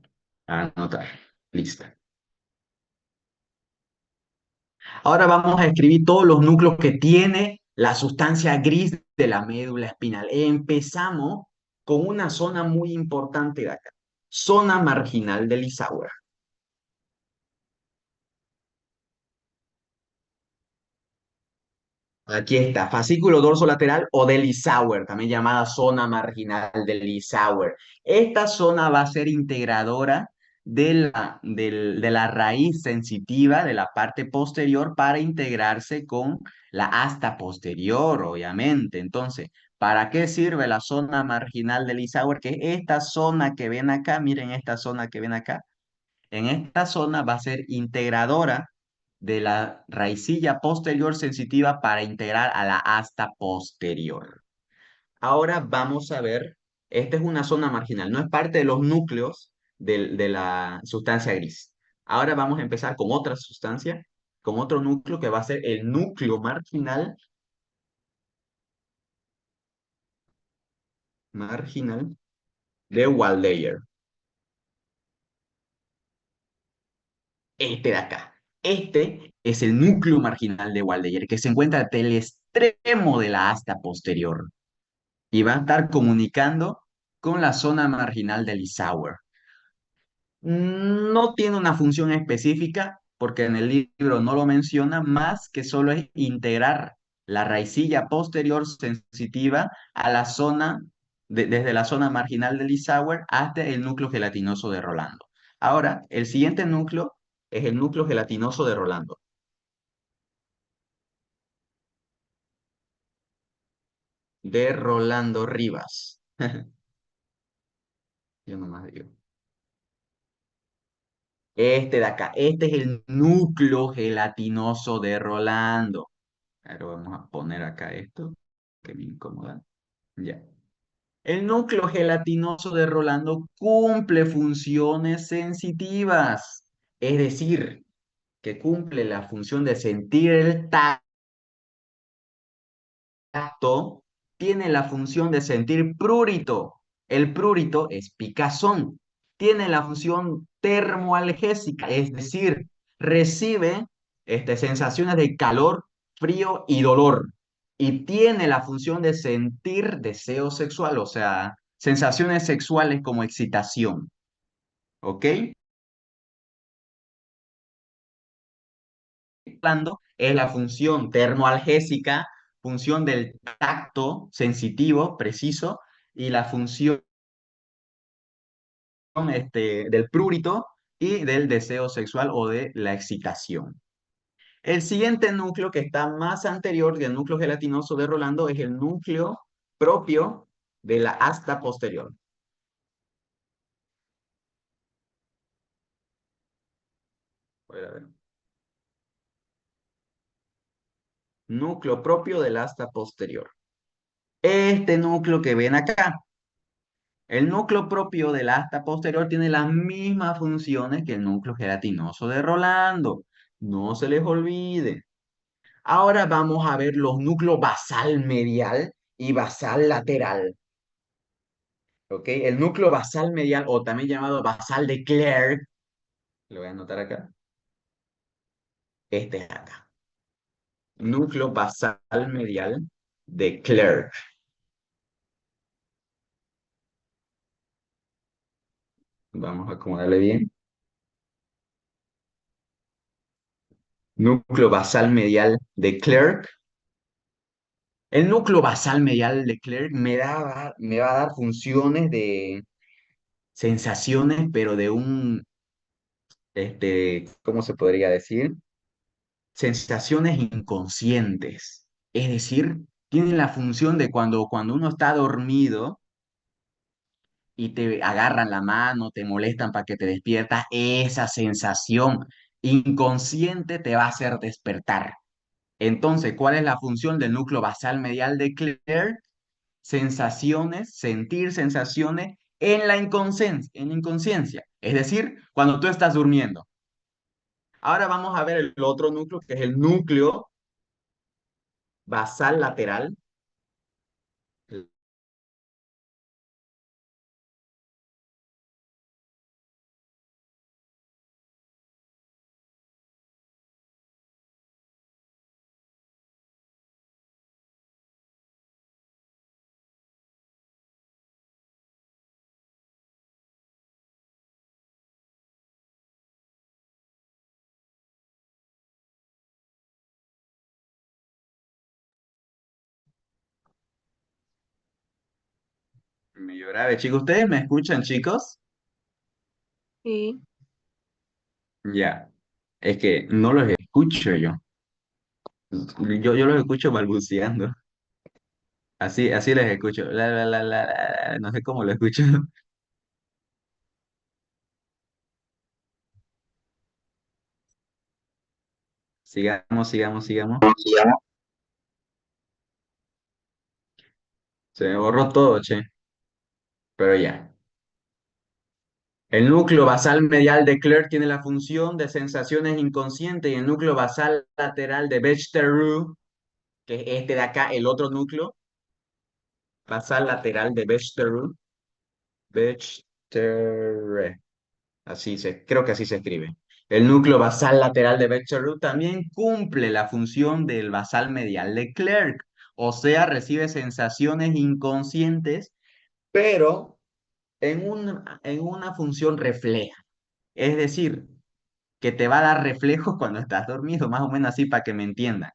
anotar. Listo. Ahora vamos a escribir todos los núcleos que tiene la sustancia gris de la médula espinal. Empezamos con una zona muy importante de acá, zona marginal del Isauer. Aquí está, fascículo dorsolateral o del Isauer, también llamada zona marginal del Isauer. Esta zona va a ser integradora de la raíz sensitiva de la parte posterior para integrarse con la asta posterior, obviamente. Entonces, ¿para qué sirve la zona marginal del Isauer? Que es esta zona que ven acá, miren esta zona que ven acá. En esta zona va a ser integradora de la raicilla posterior sensitiva para integrar a la asta posterior. Ahora vamos a ver, esta es una zona marginal, no es parte de los núcleos de la sustancia gris. Ahora vamos a empezar con otra sustancia, con otro núcleo que va a ser el núcleo marginal de Waldeyer. Este de acá. Este es el núcleo marginal de Waldeyer, que se encuentra del extremo de la asta posterior y va a estar comunicando con la zona marginal del Isauer. No tiene una función específica porque en el libro no lo menciona, más que solo es integrar la raicilla posterior sensitiva a la zona, desde la zona marginal del Isauer hasta el núcleo gelatinoso de Rolando. Ahora, el siguiente núcleo es el núcleo gelatinoso de Rolando. De Rolando Rivas. Yo nomás digo. Este de acá, este es el núcleo gelatinoso de Rolando. Pero vamos a poner acá esto, que me incomoda. Ya. El núcleo gelatinoso de Rolando cumple funciones sensitivas, es decir, que cumple la función de sentir el tacto, tiene la función de sentir prurito. El prurito es picazón. Tiene la función termoalgésica, es decir, recibe sensaciones de calor, frío y dolor. Y tiene la función de sentir deseo sexual, o sea, sensaciones sexuales como excitación. ¿Ok? Hablando Es la función termoalgésica, función del tacto sensitivo, preciso, y la función del prurito y del deseo sexual o de la excitación. El siguiente núcleo que está más anterior del núcleo gelatinoso de Rolando es el núcleo propio de la asta posterior. Voy a ver. Núcleo propio del asta posterior. Este núcleo que ven acá, el núcleo propio del asta posterior tiene las mismas funciones que el núcleo gelatinoso de Rolando. No se les olvide. Ahora vamos a ver los núcleos basal medial y basal lateral. ¿Ok? El núcleo basal medial, o también llamado basal de Clerc, lo voy a anotar acá. Este es acá. Núcleo basal medial de Clerc. Vamos a acomodarle bien. Núcleo basal medial de Clerc. El núcleo basal medial de Clerc me va a dar funciones de sensaciones, pero de un, ¿cómo se podría decir? Sensaciones inconscientes. Es decir, tienen la función de cuando uno está dormido y te agarran la mano, te molestan para que te despiertas, esa sensación inconsciente te va a hacer despertar. Entonces, ¿cuál es la función del núcleo basal medial de Clerc? Sensaciones, sentir sensaciones en la inconsciencia. Es decir, cuando tú estás durmiendo. Ahora vamos a ver el otro núcleo, que es el núcleo basal lateral. Medio grave, chicos. ¿Ustedes me escuchan, chicos? Sí. Ya. Es que no los escucho yo. Yo los escucho balbuceando. Así les escucho. No sé cómo lo escucho. Sigamos. Se me borró todo, che. Pero ya. El núcleo basal medial de Clerc tiene la función de sensaciones inconscientes y el núcleo basal lateral de Bechter-Roux, que es este de acá, el otro núcleo basal lateral de Bechter-Roux, Bechter, creo que así se escribe. El núcleo basal lateral de Becher-Roux también cumple la función del basal medial de Clerc, o sea, recibe sensaciones inconscientes, pero en una función refleja. Es decir, que te va a dar reflejos cuando estás dormido, más o menos así para que me entiendan,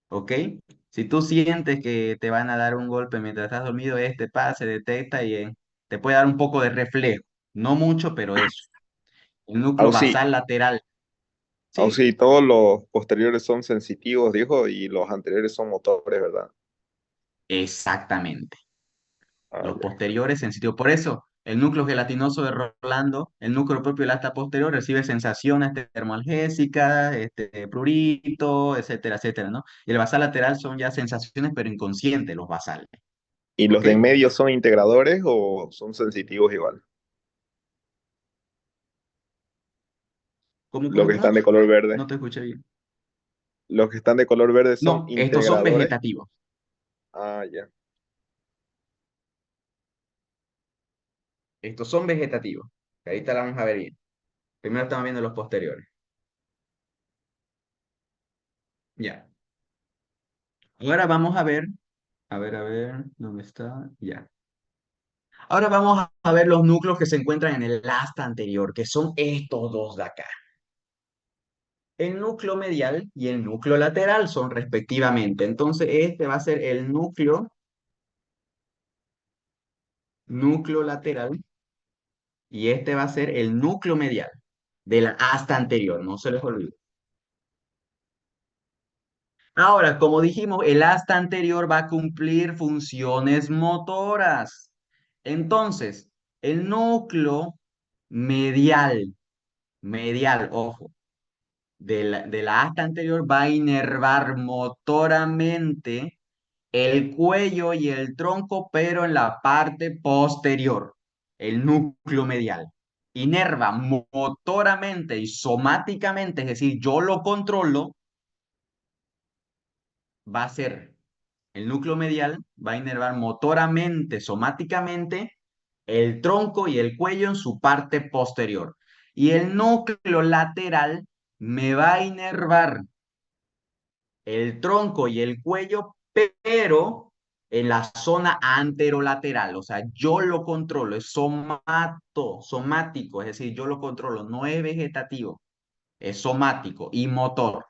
¿ok? Si tú sientes que te van a dar un golpe mientras estás dormido, este se detecta y te puede dar un poco de reflejo, no mucho, pero eso. El núcleo Auxi, basal lateral, ¿sí? Auxi, todos los posteriores son sensitivos, dijo, y los anteriores son motores, ¿verdad? Exactamente. Ah, Los ya. posteriores sensitivos. Por eso, el núcleo gelatinoso de Rolando, el núcleo propio del asta posterior, recibe sensaciones termoalgésicas, prurito, etcétera, ¿no? Y el basal lateral son ya sensaciones, pero inconscientes, los basales. ¿Y los ¿Ok? de en medio son integradores o son sensitivos igual? ¿Cómo, Los cómo, que cómo? están de color verde. No te escuché bien. Los que están de color verde son No, estos son integradores. vegetativos. Ah, ya. Estos son vegetativos. Que ahorita la vamos a ver bien. Primero estamos viendo los posteriores. Ya. Ahora vamos a ver, ¿dónde está? Ya. Ahora vamos a ver los núcleos que se encuentran en el asta anterior, que son estos dos de acá. el núcleo medial y el núcleo lateral son respectivamente. Entonces, este va a ser el núcleo lateral, y este va a ser el núcleo medial de la asta anterior, no se les olvide. Ahora, como dijimos, el asta anterior va a cumplir funciones motoras. Entonces, el núcleo medial, ojo, de la asta anterior va a inervar motoramente el cuello y el tronco, pero en la parte posterior, el núcleo medial. Inerva motoramente y somáticamente, es decir, yo lo controlo, va a ser el núcleo medial, va a inervar motoramente, somáticamente, el tronco y el cuello en su parte posterior. Y el núcleo lateral me va a inervar el tronco y el cuello, pero en la zona anterolateral. O sea, yo lo controlo, es somático, es decir, yo lo controlo, no es vegetativo, es somático y motor.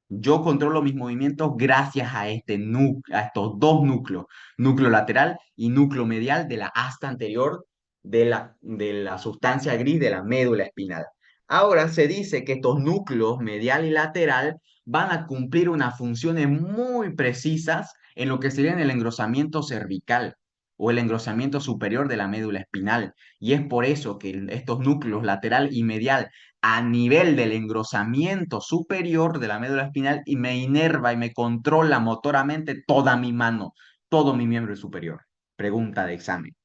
Yo controlo mis movimientos gracias a a estos dos núcleos, núcleo lateral y núcleo medial de la asta anterior de la sustancia gris de la médula espinal. Ahora se dice que estos núcleos medial y lateral van a cumplir unas funciones muy precisas en lo que sería en el engrosamiento cervical o el engrosamiento superior de la médula espinal. Y es por eso que estos núcleos lateral y medial a nivel del engrosamiento superior de la médula espinal y me inerva y me controla motoramente toda mi mano, todo mi miembro superior. Pregunta de examen.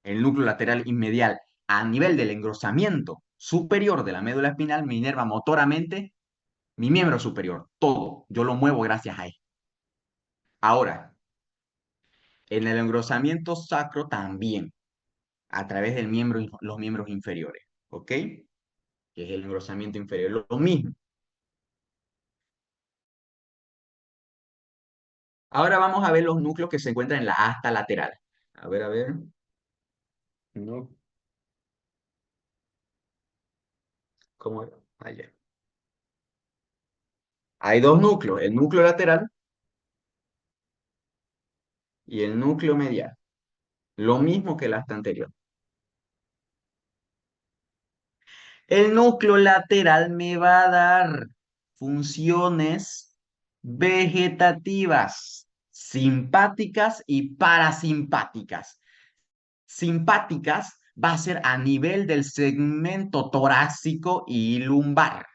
El núcleo lateral y medial a nivel del engrosamiento superior de la médula espinal me inerva motoramente mi miembro superior, todo. Yo lo muevo gracias a él. Ahora, en el engrosamiento sacro también, a través del los miembros inferiores, ¿ok? Que es el engrosamiento inferior, lo mismo. Ahora vamos a ver los núcleos que se encuentran en la asta lateral. A ver, a ver. No, ¿cómo era? Allá. Hay dos núcleos, el núcleo lateral y el núcleo medial. Lo mismo que la asta anterior. El núcleo lateral me va a dar funciones vegetativas, simpáticas y parasimpáticas. Simpáticas va a ser a nivel del segmento torácico y lumbar.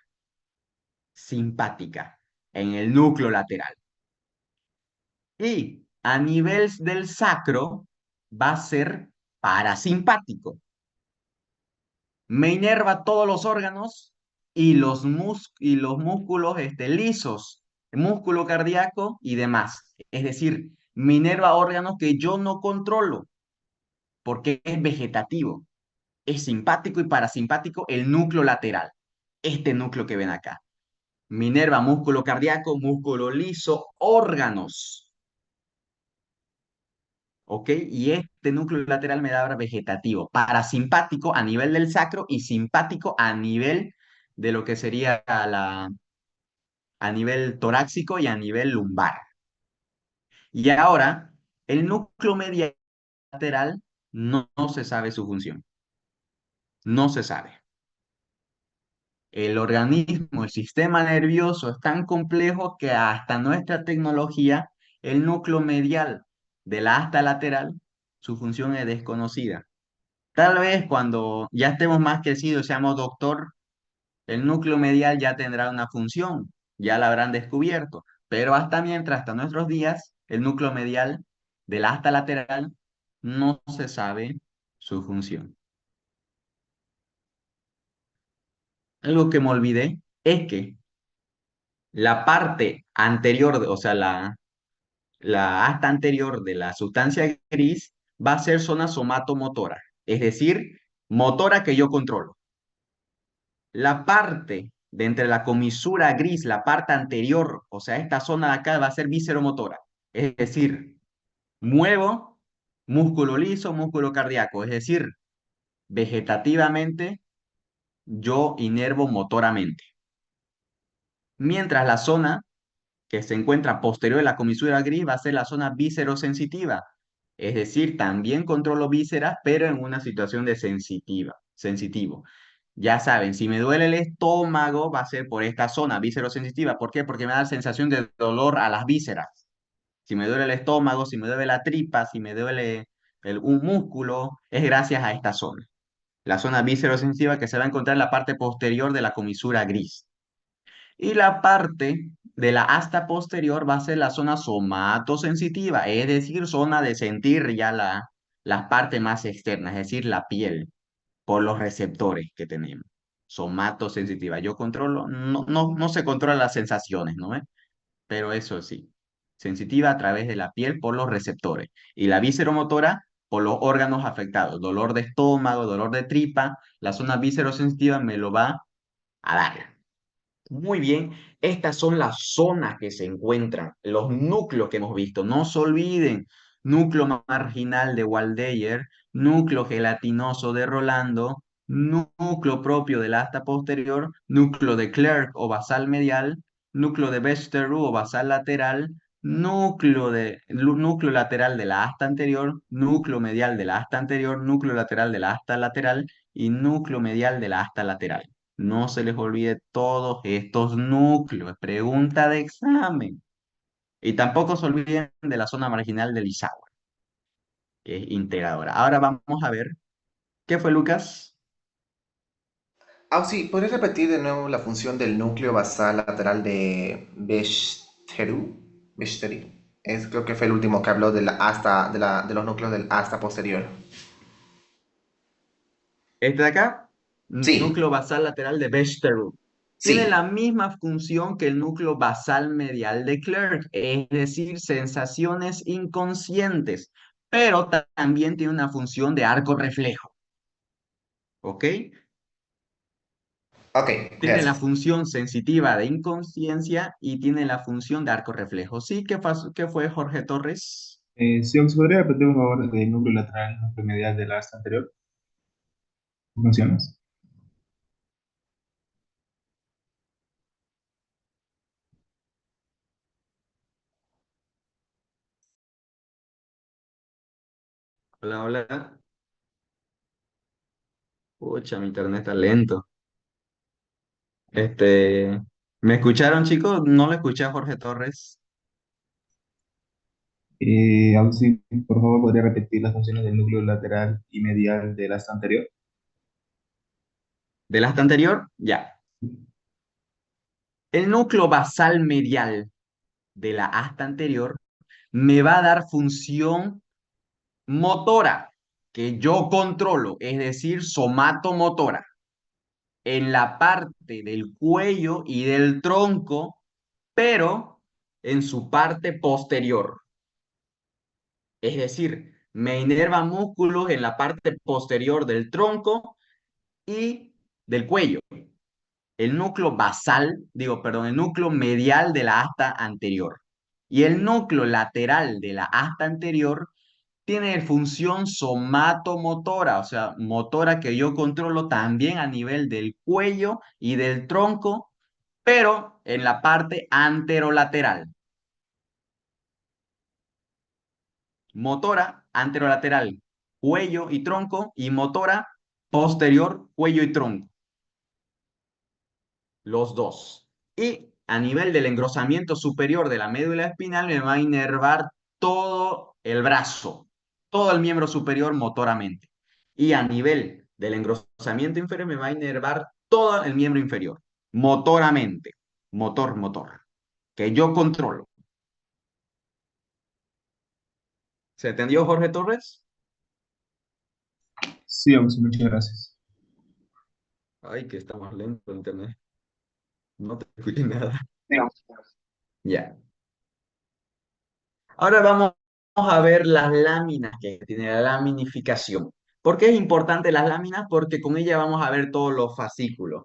Simpática en el núcleo lateral. Y a nivel del sacro va a ser parasimpático. Me inerva todos los órganos y los músculos lisos, músculo cardíaco y demás. Es decir, me inerva órganos que yo no controlo porque es vegetativo. Es simpático y parasimpático el núcleo lateral. Este núcleo que ven acá. Minerva, músculo cardíaco, músculo liso, órganos. ¿Ok? Y este núcleo lateral me da ahora vegetativo, parasimpático a nivel del sacro y simpático a nivel de lo que sería a nivel torácico y a nivel lumbar. Y ahora, el núcleo medial lateral no se sabe su función. No se sabe. El organismo, el sistema nervioso es tan complejo que hasta nuestra tecnología, el núcleo medial de la asta lateral, su función es desconocida. Tal vez cuando ya estemos más crecidos, seamos doctor, el núcleo medial ya tendrá una función, ya la habrán descubierto, pero hasta mientras, hasta nuestros días, el núcleo medial de la asta lateral no se sabe su función. Algo que me olvidé es que la parte anterior, o sea, la asta anterior de la sustancia gris va a ser zona somatomotora, es decir, motora que yo controlo. La parte de entre la comisura gris, la parte anterior, o sea, esta zona de acá va a ser visceromotora, es decir, muevo músculo liso, músculo cardíaco, es decir, vegetativamente yo inervo motoramente. mientras la zona que se encuentra posterior a la comisura gris va a ser la zona viscerosensitiva. Es decir, también controlo vísceras, pero en una situación de sensitivo. Ya saben, si me duele el estómago, va a ser por esta zona viscerosensitiva. ¿Por qué? Porque me da sensación de dolor a las vísceras. Si me duele el estómago, si me duele la tripa, si me duele un músculo, es gracias a esta zona. La zona viscerosensitiva que se va a encontrar en la parte posterior de la comisura gris. Y la parte de la asta posterior va a ser la zona somatosensitiva, es decir, zona de sentir ya las partes más externas, es decir, la piel, por los receptores que tenemos. Somatosensitiva. Yo controlo, no se controlan las sensaciones, ¿no? Pero eso sí, sensitiva a través de la piel por los receptores. Y la visceromotora por los órganos afectados. Dolor de estómago, dolor de tripa, la zona viscerosensitiva me lo va a dar. Muy bien, estas son las zonas que se encuentran, los núcleos que hemos visto. No se olviden, núcleo marginal de Waldeyer, núcleo gelatinoso de Rolando, núcleo propio del asta posterior, núcleo de Clerc o basal medial, núcleo de Besterow o basal lateral, núcleo lateral de la asta anterior, núcleo medial de la asta anterior, núcleo lateral de la asta lateral y núcleo medial de la asta lateral. No se les olvide todos estos núcleos. Pregunta de examen. Y tampoco se olviden de la zona marginal del Isagua, que es integradora. Ahora vamos a ver. ¿Qué fue, Lucas? Ah, sí, ¿podrías repetir de nuevo la función del núcleo basal lateral de Bechtereau? Bechtereau. Creo que fue el último que habló de la asta, de los núcleos del asta posterior. Este de acá, Sí, núcleo basal lateral de Bechsterow. Tiene la sí. misma función que el núcleo basal medial de Clerc, es decir, sensaciones inconscientes, pero también tiene una función de arco reflejo. ¿Ok? Ok, Tiene la gracias. función sensitiva de inconsciencia y tiene la función de arco reflejo. ¿Sí? ¿Qué fue, Jorge Torres? Sí, ¿se podría repetir por favor el núcleo lateral, núcleo medial de la asta anterior? ¿Funciones? Hola, hola. Pucha, mi internet está lento. Este, ¿Me escucharon, chicos? No lo escuché a Jorge Torres. Aún sí, por favor, podría repetir las funciones del núcleo lateral y medial de la asta anterior. ¿Del asta anterior? Ya. El núcleo basal medial de la asta anterior me va a dar función motora que yo controlo, es decir, somatomotora, en la parte del cuello y del tronco, pero en su parte posterior. Es decir, me inervan músculos en la parte posterior del tronco y del cuello. El núcleo basal, digo, perdón, el núcleo medial de la asta anterior. Y el núcleo lateral de la asta anterior tiene función somatomotora, o sea, motora que yo controlo también a nivel del cuello y del tronco, pero en la parte anterolateral. Motora anterolateral, cuello y tronco, y motora posterior, cuello y tronco. Los dos. Y a nivel del engrosamiento superior de la médula espinal me va a inervar todo el brazo, todo el miembro superior motoramente. Y a nivel del engrosamiento inferior me va a inervar todo el miembro inferior, motoramente, motor, que yo controlo. ¿Se entendió, Jorge Torres? Sí, aún sí, muchas gracias. Ay, que está más lento el internet. No te escuché nada. Digamos. Ya. Ahora vamos a ver las láminas que tiene la laminificación. ¿Por qué es importante las láminas? Porque con ella vamos a ver todos los fascículos.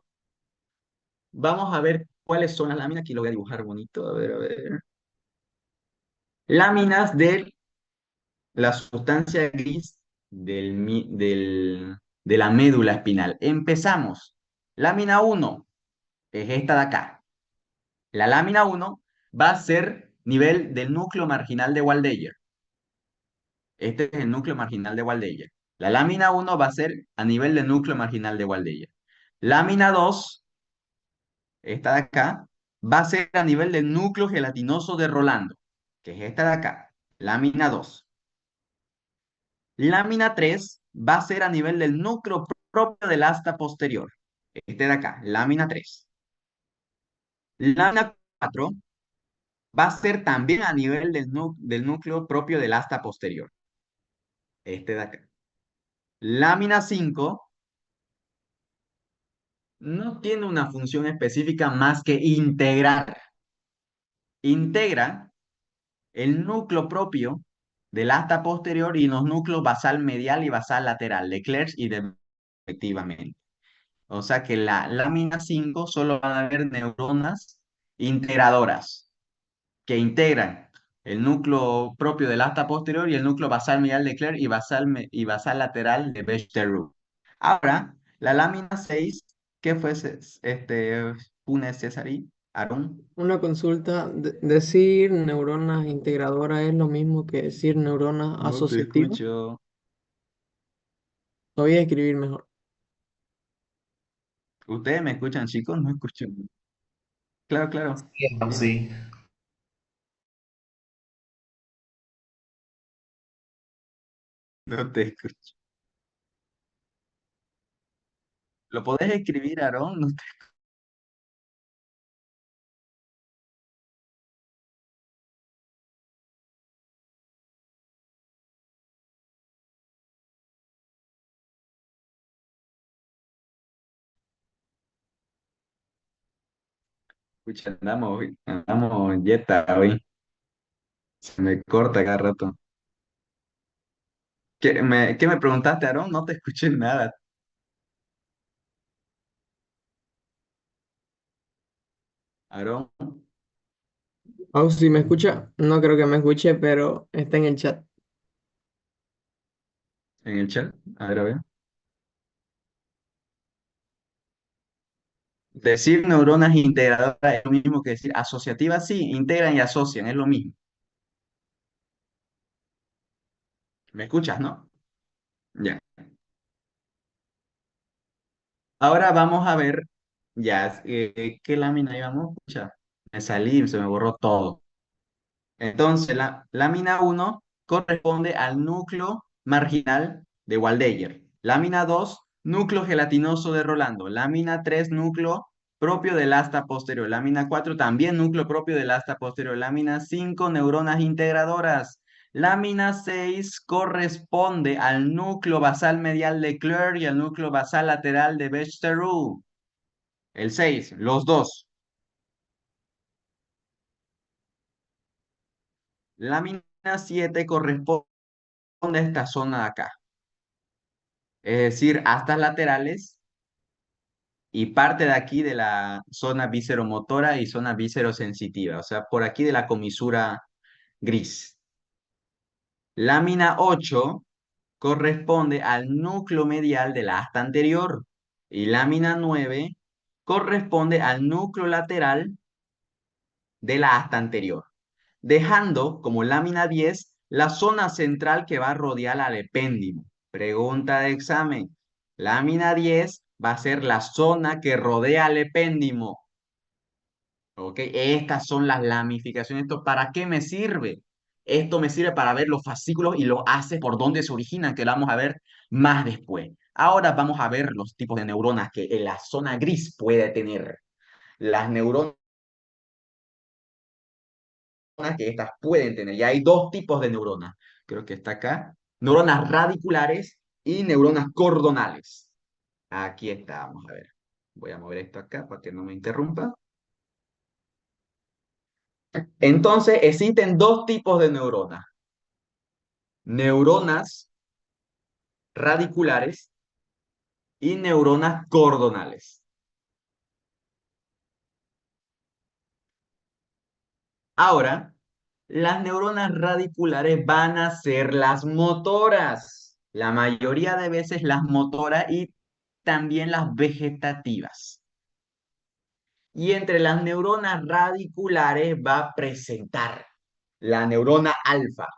Vamos a ver cuáles son las láminas. Aquí lo voy a dibujar bonito. A ver, a ver. Láminas de la sustancia gris de la médula espinal. Empezamos. Lámina 1 es esta de acá. La lámina uno va a ser nivel del núcleo marginal de Waldeyer. Este es el núcleo marginal de Waldeyer. La lámina uno va a ser a nivel del núcleo marginal de Waldeyer. Lámina 2, esta de acá, va a ser a nivel del núcleo gelatinoso de Rolando, que es esta de acá, lámina 2. Lámina 3 va a ser a nivel del núcleo propio del asta posterior, este de acá, lámina 3. Lámina 4 va a ser también a nivel del núcleo propio del asta posterior, este de acá. Lámina 5 no tiene una función específica más que integrar. Integra el núcleo propio del asta posterior y los núcleos basal medial y basal lateral de Clers y de respectivamente. O sea que la lámina 5 solo van a haber neuronas integradoras que integran el núcleo propio del asta posterior y el núcleo basal medial de Cler y basal lateral de Bechtereau. Ahora, la lámina 6, ¿qué fue Funes Cesari? Aarón, Una consulta, decir neuronas integradoras es lo mismo que decir neuronas no te asociativas. escucho. Lo voy a escribir mejor. ¿Ustedes me escuchan, chicos? No escucho. Claro, claro. Sí. No te escucho. ¿Lo podés escribir, Aarón? No te- Escucha, andamos yeta hoy. Se me corta cada rato. ¿Qué me preguntaste, Aarón? No te escuché nada. Aarón, Oh, si me escucha, no creo que me escuche, pero está en el chat. en el chat. A ver, a ver. Decir neuronas integradoras es lo mismo que decir asociativas, sí, integran y asocian, es lo mismo. ¿Me escuchas, no? Ya. Ahora vamos a ver, ya, ¿qué lámina íbamos? Escucha, me salí, se me borró todo. Entonces, la lámina uno corresponde al núcleo marginal de Waldeyer. Lámina 2 núcleo gelatinoso de Rolando. Lámina 3 núcleo propio del asta posterior. Lámina 4 también núcleo propio del asta posterior. Lámina 5 neuronas integradoras. Lámina 6 corresponde al núcleo basal medial de Cler y al núcleo basal lateral de Bechtereau. El 6 los dos. Lámina 7 corresponde a esta zona de acá. Es decir, astas laterales y parte de aquí de la zona visceromotora y zona viscerosensitiva, o sea, por aquí de la comisura gris. Lámina 8 corresponde al núcleo medial de la asta anterior y lámina 9 corresponde al núcleo lateral de la asta anterior, dejando como lámina 10 la zona central que va a rodear al epéndimo. Pregunta de examen. Lámina 10 va a ser la zona que rodea al epéndimo. ¿Ok? Estas son las lamificaciones. ¿Esto para qué me sirve? Esto me sirve para ver los fascículos y los haces por dónde se originan, que lo vamos a ver más después. Ahora vamos a ver los tipos de neuronas que en la zona gris puede tener. Las neuronas que estas pueden tener. Y hay dos tipos de neuronas. Creo que está acá. Neuronas radiculares y neuronas cordonales. Aquí está, vamos a ver. Voy a mover esto acá para que no me interrumpa. Entonces, existen dos tipos de neuronas. Neuronas radiculares y neuronas cordonales. Ahora, las neuronas radiculares van a ser las motoras. La mayoría de veces las motoras y también las vegetativas. Y entre las neuronas radiculares va a presentar la neurona alfa,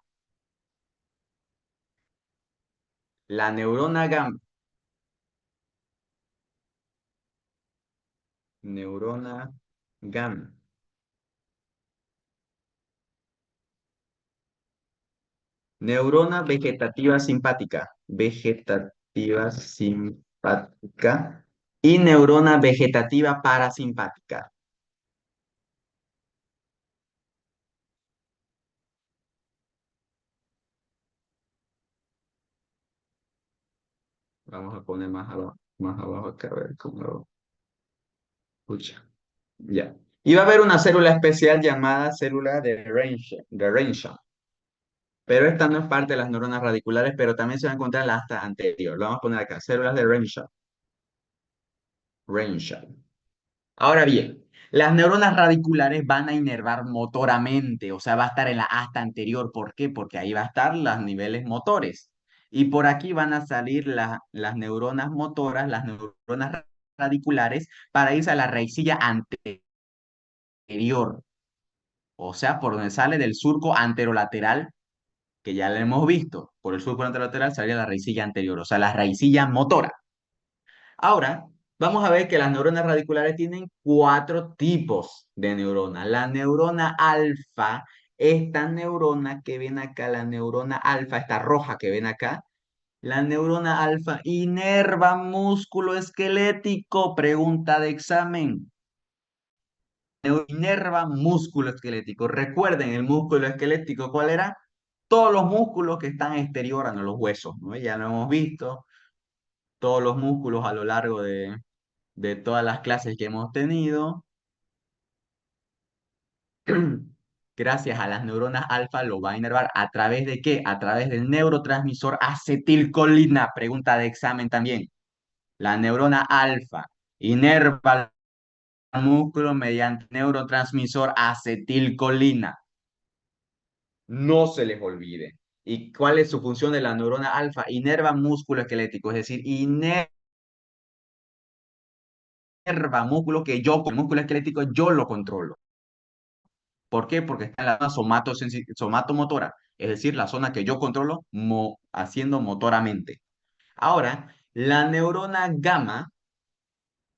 la neurona gamma, neurona gamma, neurona vegetativa simpática y neurona vegetativa parasimpática. Vamos a poner más abajo acá, a ver cómo lo escucha. Ya. Y va a haber una célula especial llamada célula de Renshaw. Pero esta no es parte de las neuronas radiculares, pero también se va a encontrar en la asta anterior. Lo vamos a poner acá, células de Renshaw. Renshaw. Ahora bien, las neuronas radiculares van a inervar motoramente, o sea, va a estar en la asta anterior. ¿Por qué? Porque ahí va a estar los niveles motores. Y por aquí van a salir las neuronas motoras, las neuronas radiculares, para irse a la raicilla anterior. O sea, por donde sale del surco anterolateral, que ya lo hemos visto. Por el surco anterolateral sale la raicilla anterior, o sea, la raicilla motora. Ahora, vamos a ver que las neuronas radiculares tienen cuatro tipos de neuronas. La neurona alfa, esta neurona que ven acá, la neurona alfa, esta roja que ven acá, la neurona alfa inerva músculo esquelético, pregunta de examen. Inerva músculo esquelético. Recuerden, el músculo esquelético, ¿cuál era? Todos los músculos que están exterior a los huesos, ¿no? Ya lo hemos visto, todos los músculos a lo largo de todas las clases que hemos tenido. Gracias a las neuronas alfa lo va a inervar. ¿A través de qué? A través del neurotransmisor acetilcolina. Pregunta de examen también. La neurona alfa inerva el músculo mediante neurotransmisor acetilcolina. No se les olvide. ¿Y cuál es su función de la neurona alfa? Inerva músculo esquelético, es decir, inerva músculo que yo, con el músculo esquelético, yo lo controlo. ¿Por qué? Porque está en la zona somatomotora, es decir, la zona que yo controlo haciendo motoramente. Ahora, la neurona gamma,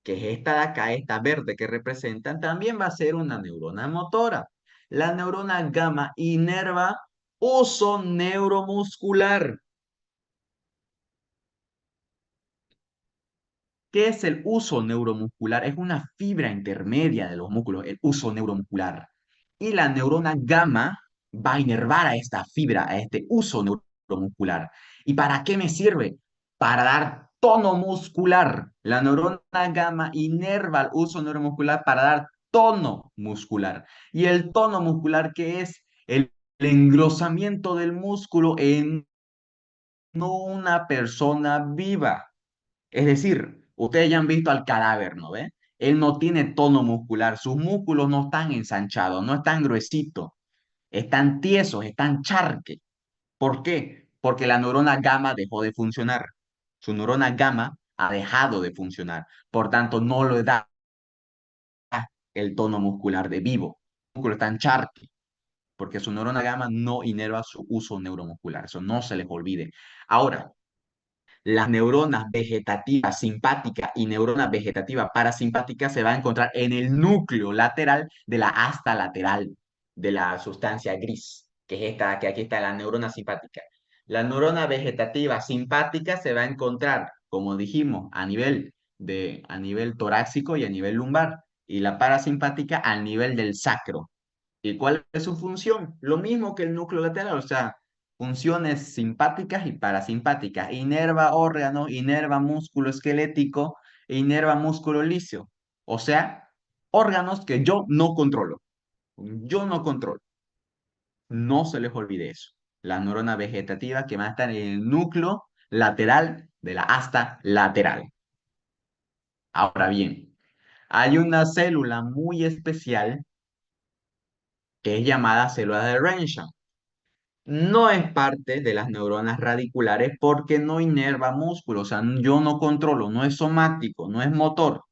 que es esta de acá, esta verde que representan, también va a ser una neurona motora. La neurona gamma inerva uso neuromuscular. ¿Qué es el uso neuromuscular? Es una fibra intermedia de los músculos, el uso neuromuscular. Y la neurona gamma va a inervar a esta fibra, a este uso neuromuscular. ¿Y para qué me sirve? Para dar tono muscular. La neurona gamma inerva el uso neuromuscular para dar tono muscular. ¿Y el tono muscular qué es? El engrosamiento del músculo en una persona viva. Es decir, ustedes ya han visto al cadáver, ¿no ve? Él no tiene tono muscular, sus músculos no están ensanchados, no están gruesitos, están tiesos, están charque. ¿Por qué? Porque la neurona gamma dejó de funcionar. Su neurona gamma ha dejado de funcionar. Por tanto, no le da el tono muscular de vivo. Los músculos están charque, porque su neurona gamma no inerva su uso neuromuscular. Eso no se les olvide. Ahora, las neuronas vegetativas simpáticas y neuronas vegetativas parasimpáticas se van a encontrar en el núcleo lateral de la asta lateral de la sustancia gris, que es esta, que aquí está la neurona simpática. La neurona vegetativa simpática se va a encontrar, como dijimos, a nivel torácico y a nivel lumbar, y la parasimpática al nivel del sacro. ¿Y cuál es su función? Lo mismo que el núcleo lateral, o sea, funciones simpáticas y parasimpáticas. Inerva órgano, inerva músculo esquelético, e inerva músculo líseo. O sea, órganos que yo no controlo. Yo no controlo. No se les olvide eso. Las neuronas vegetativas que van a estar en el núcleo lateral de la asta lateral. Ahora bien, hay una célula muy especial que es llamada célula de Renshaw. No es parte de las neuronas radiculares porque no inerva músculo, o sea, yo no controlo, no es somático, no es motor.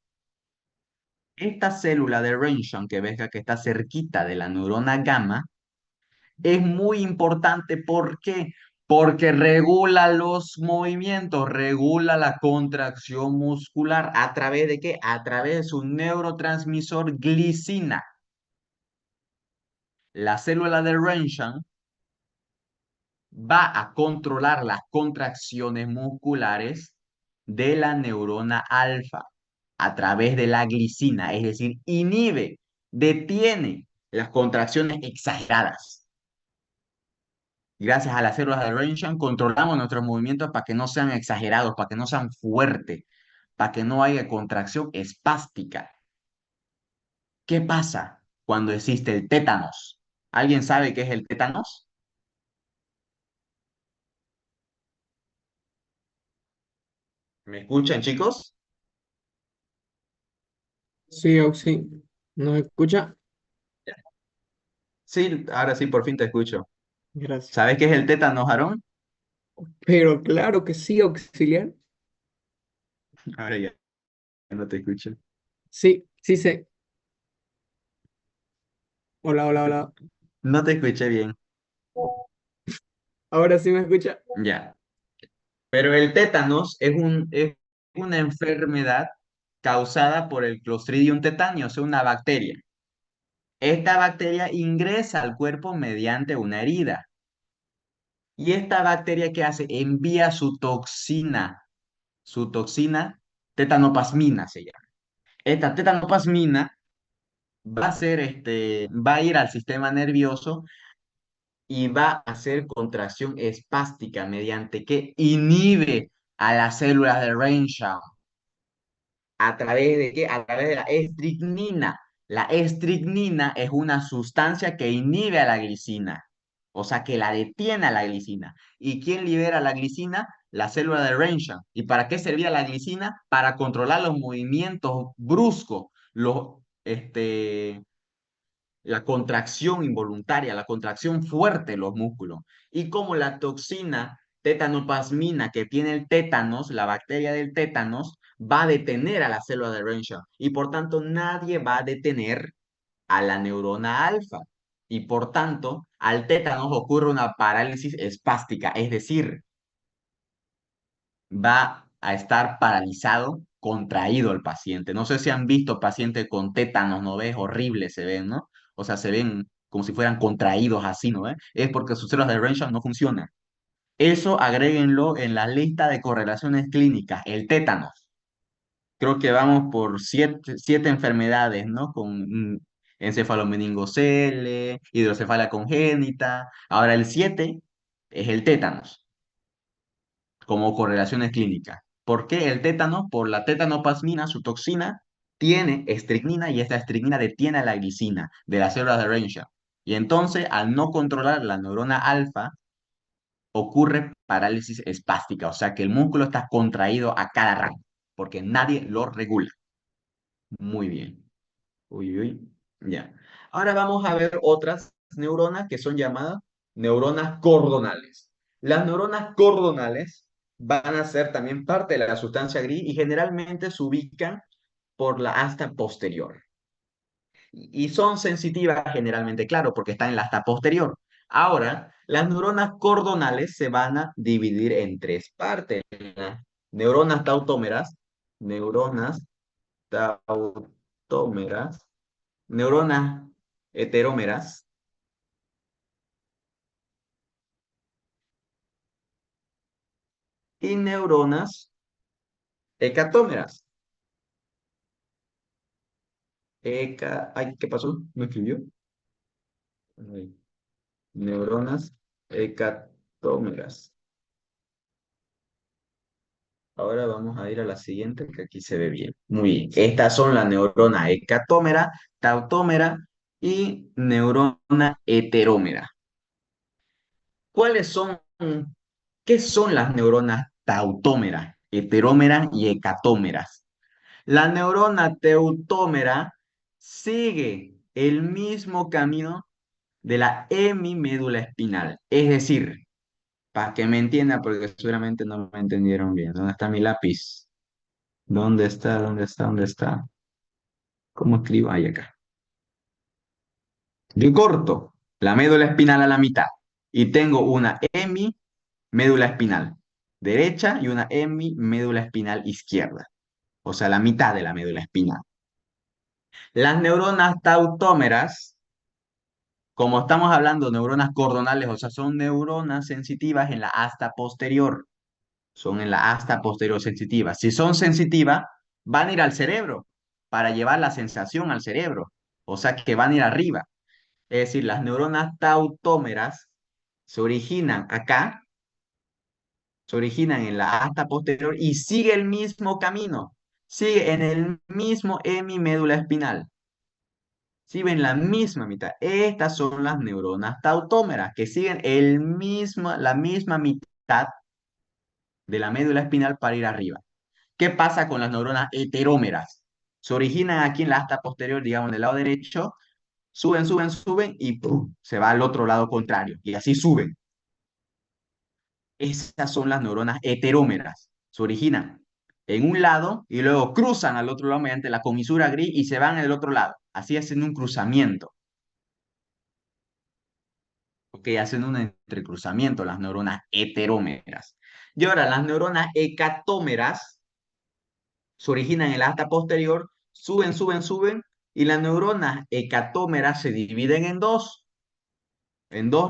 Esta célula de Röntgen que ves que está cerquita de la neurona gamma es muy importante. ¿Por qué? Porque regula los movimientos, regula la contracción muscular. ¿A través de qué? A través de su neurotransmisor glicina. La célula de Röntgen va a controlar las contracciones musculares de la neurona alfa a través de la glicina, es decir, inhibe, detiene las contracciones exageradas. Gracias a las células de Röntgen controlamos nuestros movimientos para que no sean exagerados, para que no sean fuertes, para que no haya contracción espástica. ¿Qué pasa cuando existe el tétanos? ¿Alguien sabe qué es el tétanos? ¿Me escuchan, chicos? Sí, Oxy. ¿Nos escucha? Sí, ahora sí, por fin te escucho. Gracias. ¿Sabes qué es el tétanos, Aarón? Pero claro que sí, auxiliar. Ahora ya no te escucho. Sí, sí sé. Hola, hola, hola. No te escuché bien. Ahora sí me escucha. Ya. Pero el tétanos es una enfermedad causada por el Clostridium tetani, o sea, una bacteria. Esta bacteria ingresa al cuerpo mediante una herida. Y esta bacteria, ¿qué hace? Envía su toxina tetanoplasmina se llama. Esta tetanoplasmina va a ir al sistema nervioso y va a hacer contracción espástica mediante que inhibe a las células de Renshaw. ¿A través de qué? A través de la estricnina. La estricnina es una sustancia que inhibe a la glicina, o sea, que la detiene a la glicina. ¿Y quién libera la glicina? La célula de Renshaw. ¿Y para qué servía la glicina? Para controlar los movimientos bruscos, la contracción involuntaria, la contracción fuerte de los músculos. Y como la toxina tetanoplasmina que tiene el tétanos, la bacteria del tétanos, va a detener a la célula de Renshaw y por tanto nadie va a detener a la neurona alfa. Y por tanto, al tétanos ocurre una parálisis espástica, es decir, va a estar paralizado, contraído el paciente. No sé si han visto pacientes con tétanos, ¿no ves? Horribles se ven, ¿no? O sea, se ven como si fueran contraídos así, ¿no ves? Es porque sus células de Renshaw no funcionan. Eso agréguenlo en la lista de correlaciones clínicas, el tétanos. Creo que vamos por siete enfermedades, ¿no? Con encefalomeningocele, hidrocefalia congénita. Ahora el 7 es el tétanos como correlaciones clínicas. ¿Por qué el tétano? Por la tetanoplasmina, su toxina, tiene estricnina y esta estricnina detiene a la glicina de las células de Renshaw. Y entonces, al no controlar la neurona alfa, ocurre parálisis espástica, o sea que el músculo está contraído a cada rato, porque nadie lo regula. Muy bien. Uy, uy, ya. Ahora vamos a ver otras neuronas que son llamadas neuronas cordonales. Las neuronas cordonales van a ser también parte de la sustancia gris y generalmente se ubican por la asta posterior. Y son sensitivas generalmente, claro, porque están en la asta posterior. Ahora, las neuronas cordonales se van a dividir en tres partes. Las neuronas tautómeras, neuronas tautómeras, neuronas heterómeras y neuronas hecatómeras. Ay, ¿qué pasó? ¿Me escribió? Ay, neuronas hecatómeras. Ahora vamos a ir a la siguiente, que aquí se ve bien. Muy bien. Estas son las neuronas hecatómera, tautómera y neurona heterómera. ¿Cuáles son, qué son las neuronas tautómeras, heterómeras y hecatómeras? La neurona teutómera sigue el mismo camino de la hemimédula espinal. Es decir, para que me entiendan, porque seguramente no me entendieron bien. ¿Dónde está mi lápiz? ¿Dónde está? ¿Dónde está? ¿Dónde está? ¿Cómo escribo? Ahí acá. Yo corto la médula espinal a la mitad y tengo una médula espinal derecha y una médula espinal izquierda, o sea, la mitad de la médula espinal. Las neuronas tautómeras, como estamos hablando de neuronas cordonales, o sea, son neuronas sensitivas en la asta posterior, son en la asta posterior sensitiva. Si son sensitivas, van a ir al cerebro para llevar la sensación al cerebro, o sea, que van a ir arriba. Es decir, las neuronas tautómeras se originan acá, se originan en la asta posterior y sigue el mismo camino, sigue en el mismo hemimédula espinal, siguen la misma mitad. Estas son las neuronas tautómeras que siguen la misma mitad de la médula espinal para ir arriba. ¿Qué pasa con las neuronas heterómeras? Se originan aquí en la asta posterior, digamos, del lado derecho, suben, suben, suben y ¡pum! Se va al otro lado contrario y así suben. Esas son las neuronas heterómeras. Se originan en un lado y luego cruzan al otro lado mediante la comisura gris y se van al otro lado. Así hacen un cruzamiento. Ok, hacen un entrecruzamiento las neuronas heterómeras. Y ahora las neuronas hecatómeras se originan en la asta posterior, suben, suben, suben, y las neuronas hecatómeras se dividen en dos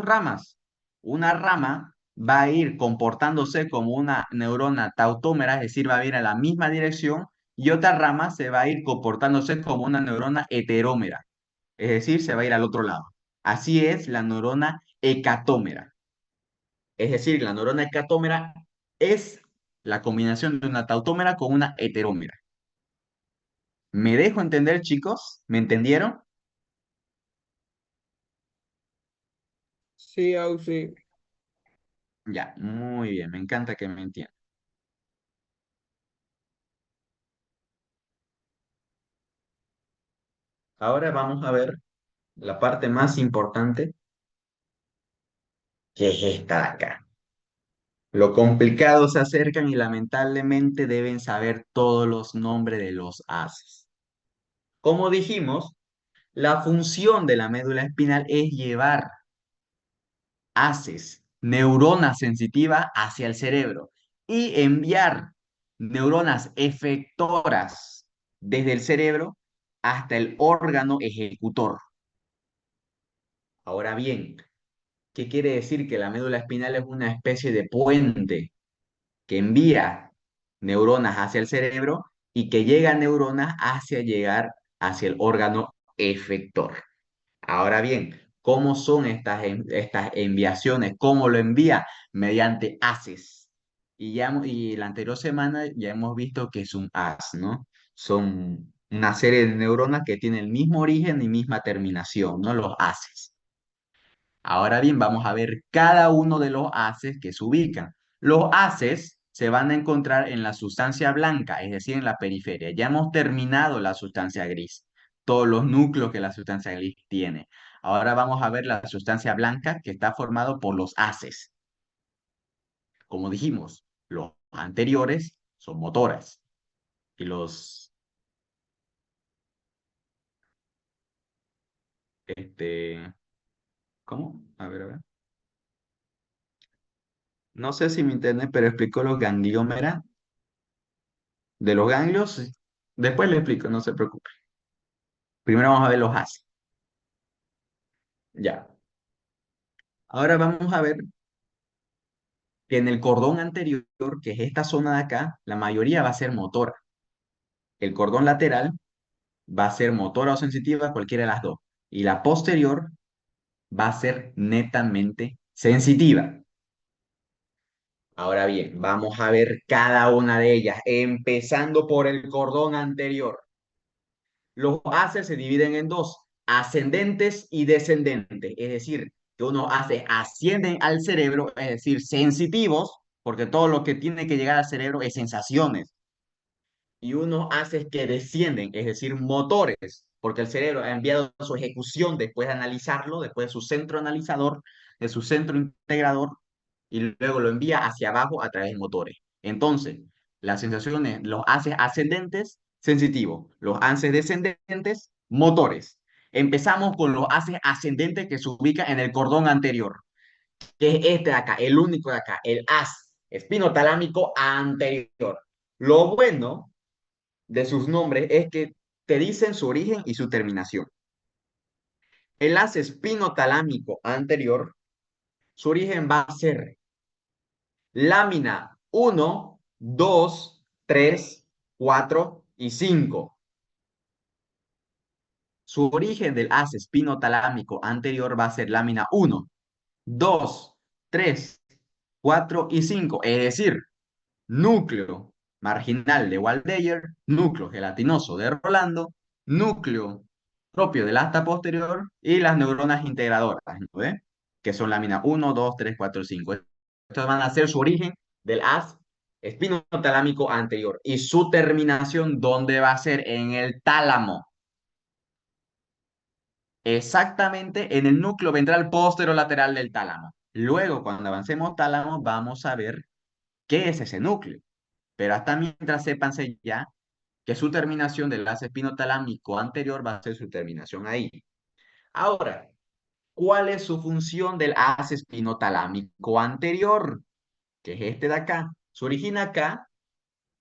ramas. Una rama va a ir comportándose como una neurona tautómera, es decir, va a ir en la misma dirección, y otra rama se va a ir comportándose como una neurona heterómera, es decir, se va a ir al otro lado. Así es la neurona hecatómera. Es decir, la neurona hecatómera es la combinación de una tautómera con una heterómera. ¿Me dejo entender, chicos? ¿Me entendieron? Sí, Auxi. Ya, muy bien, me encanta que me entiendan. Ahora vamos a ver la parte más importante, que es esta de acá. Lo complicado se acercan y lamentablemente deben saber todos los nombres de los haces. Como dijimos, la función de la médula espinal es llevar haces neuronas sensitivas hacia el cerebro y enviar neuronas efectoras desde el cerebro hasta el órgano ejecutor. Ahora bien, ¿qué quiere decir? Que la médula espinal es una especie de puente que envía neuronas hacia el cerebro y que llega a neuronas hacia llegar hacia el órgano efector. Ahora bien, ¿cómo son estas enviaciones? ¿Cómo lo envía? Mediante haces. Y la anterior semana ya hemos visto que es un haz, ¿no? Son una serie de neuronas que tienen el mismo origen y misma terminación, ¿no? Los haces. Ahora bien, vamos a ver cada uno de los haces que se ubican. Los haces se van a encontrar en la sustancia blanca, es decir, en la periferia. Ya hemos terminado la sustancia gris, todos los núcleos que la sustancia gris tiene. Ahora vamos a ver la sustancia blanca que está formado por los haces. Como dijimos, los anteriores son motoras y este, ¿cómo? A ver, a ver. No sé si me entienden, pero explico los gangliómeras de los ganglios. Sí. Después le explico, no se preocupe. Primero vamos a ver los haces. Ya. Ahora vamos a ver que en el cordón anterior, que es esta zona de acá, la mayoría va a ser motora. El cordón lateral va a ser motora o sensitiva, cualquiera de las dos. Y la posterior va a ser netamente sensitiva. Ahora bien, vamos a ver cada una de ellas, empezando por el cordón anterior. Los haces se dividen en dos, ascendentes y descendentes, es decir, que unos haces ascienden al cerebro, es decir, sensitivos, porque todo lo que tiene que llegar al cerebro es sensaciones, y unos haces que descienden, es decir, motores, porque el cerebro ha enviado su ejecución después de analizarlo, después de su centro analizador, de su centro integrador, y luego lo envía hacia abajo a través de motores. Entonces, las sensaciones, los haces ascendentes sensitivos. Los haces descendentes, motores. Empezamos con los haces ascendentes que se ubican en el cordón anterior, que es este de acá, el único de acá, el haz espinotalámico anterior. Lo bueno de sus nombres es que te dicen su origen y su terminación. El haz espinotalámico anterior, su origen va a ser lámina 1, 2, 3, 4 y 5. Su origen del haz espinotalámico anterior va a ser lámina 1, 2, 3, 4 y 5. Es decir, núcleo marginal de Waldeyer, núcleo gelatinoso de Rolando, núcleo propio del asta posterior y las neuronas integradoras, ¿no ve? Que son lámina 1, 2, 3, 4, 5. Estos van a ser su origen del haz espinotalámico anterior. Y su terminación, ¿dónde va a ser? En el tálamo. Exactamente en el núcleo ventral posterolateral del tálamo. Luego, cuando avancemos tálamo, vamos a ver qué es ese núcleo. Pero hasta mientras sépanse ya que su terminación del haz espinotalámico anterior va a ser su terminación ahí. Ahora, ¿cuál es su función del haz espinotalámico anterior? Que es este de acá. Se origina acá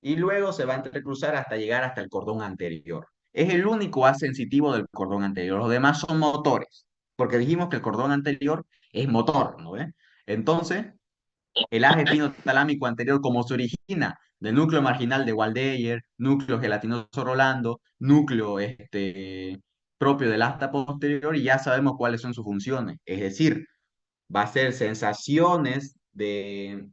y luego se va a entrecruzar hasta llegar hasta el cordón anterior. Es el único haz sensitivo del cordón anterior. Los demás son motores, porque dijimos que el cordón anterior es motor, ¿no ve? Entonces, el haz espinotalámico anterior, como se origina del núcleo marginal de Waldeyer, núcleo gelatinoso Rolando, núcleo propio del asta posterior, y ya sabemos cuáles son sus funciones. Es decir, va a ser sensaciones de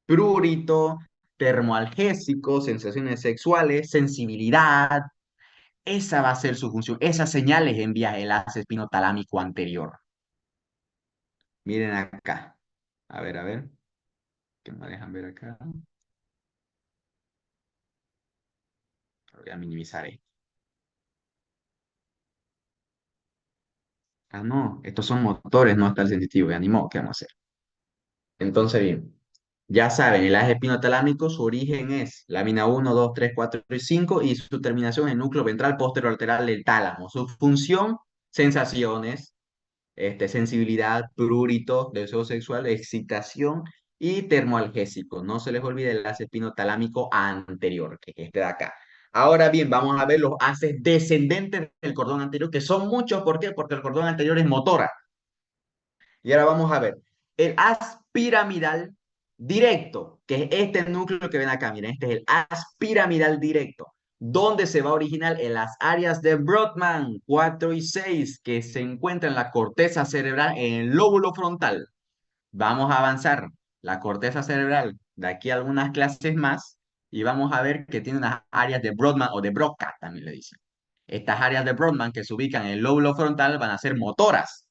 prurito, termoalgésico, sensaciones sexuales, sensibilidad. Esa va a ser su función. Esas señales envía el haz espinotalámico anterior. Miren acá. A ver. ¿Qué me dejan ver acá? Voy a minimizar esto. Ah, no, estos son motores, no está el sensitivo, ya ni modo, ¿qué vamos a hacer? Entonces, bien, ya saben, el eje epinotalámico, su origen es lámina 1, 2, 3, 4 y 5 y su terminación en núcleo ventral posterolateral del tálamo. Su función, sensaciones, sensibilidad, prurito, deseo sexual, excitación y termoalgésico. No se les olvide el haz epinotalámico anterior, que es este de acá. Ahora bien, vamos a ver los haces descendentes del cordón anterior, que son muchos. ¿Por qué? Porque el cordón anterior es motora. Y ahora vamos a ver el haz piramidal directo, que es este núcleo que ven acá. Miren, este es el haz piramidal directo, donde se va a originar en las áreas de Brodmann 4 y 6, que se encuentra en la corteza cerebral en el lóbulo frontal. Vamos a avanzar la corteza cerebral de aquí a algunas clases más y vamos a ver que tiene unas áreas de Brodmann o de Broca, también le dicen. Estas áreas de Brodmann que se ubican en el lóbulo frontal van a ser motoras.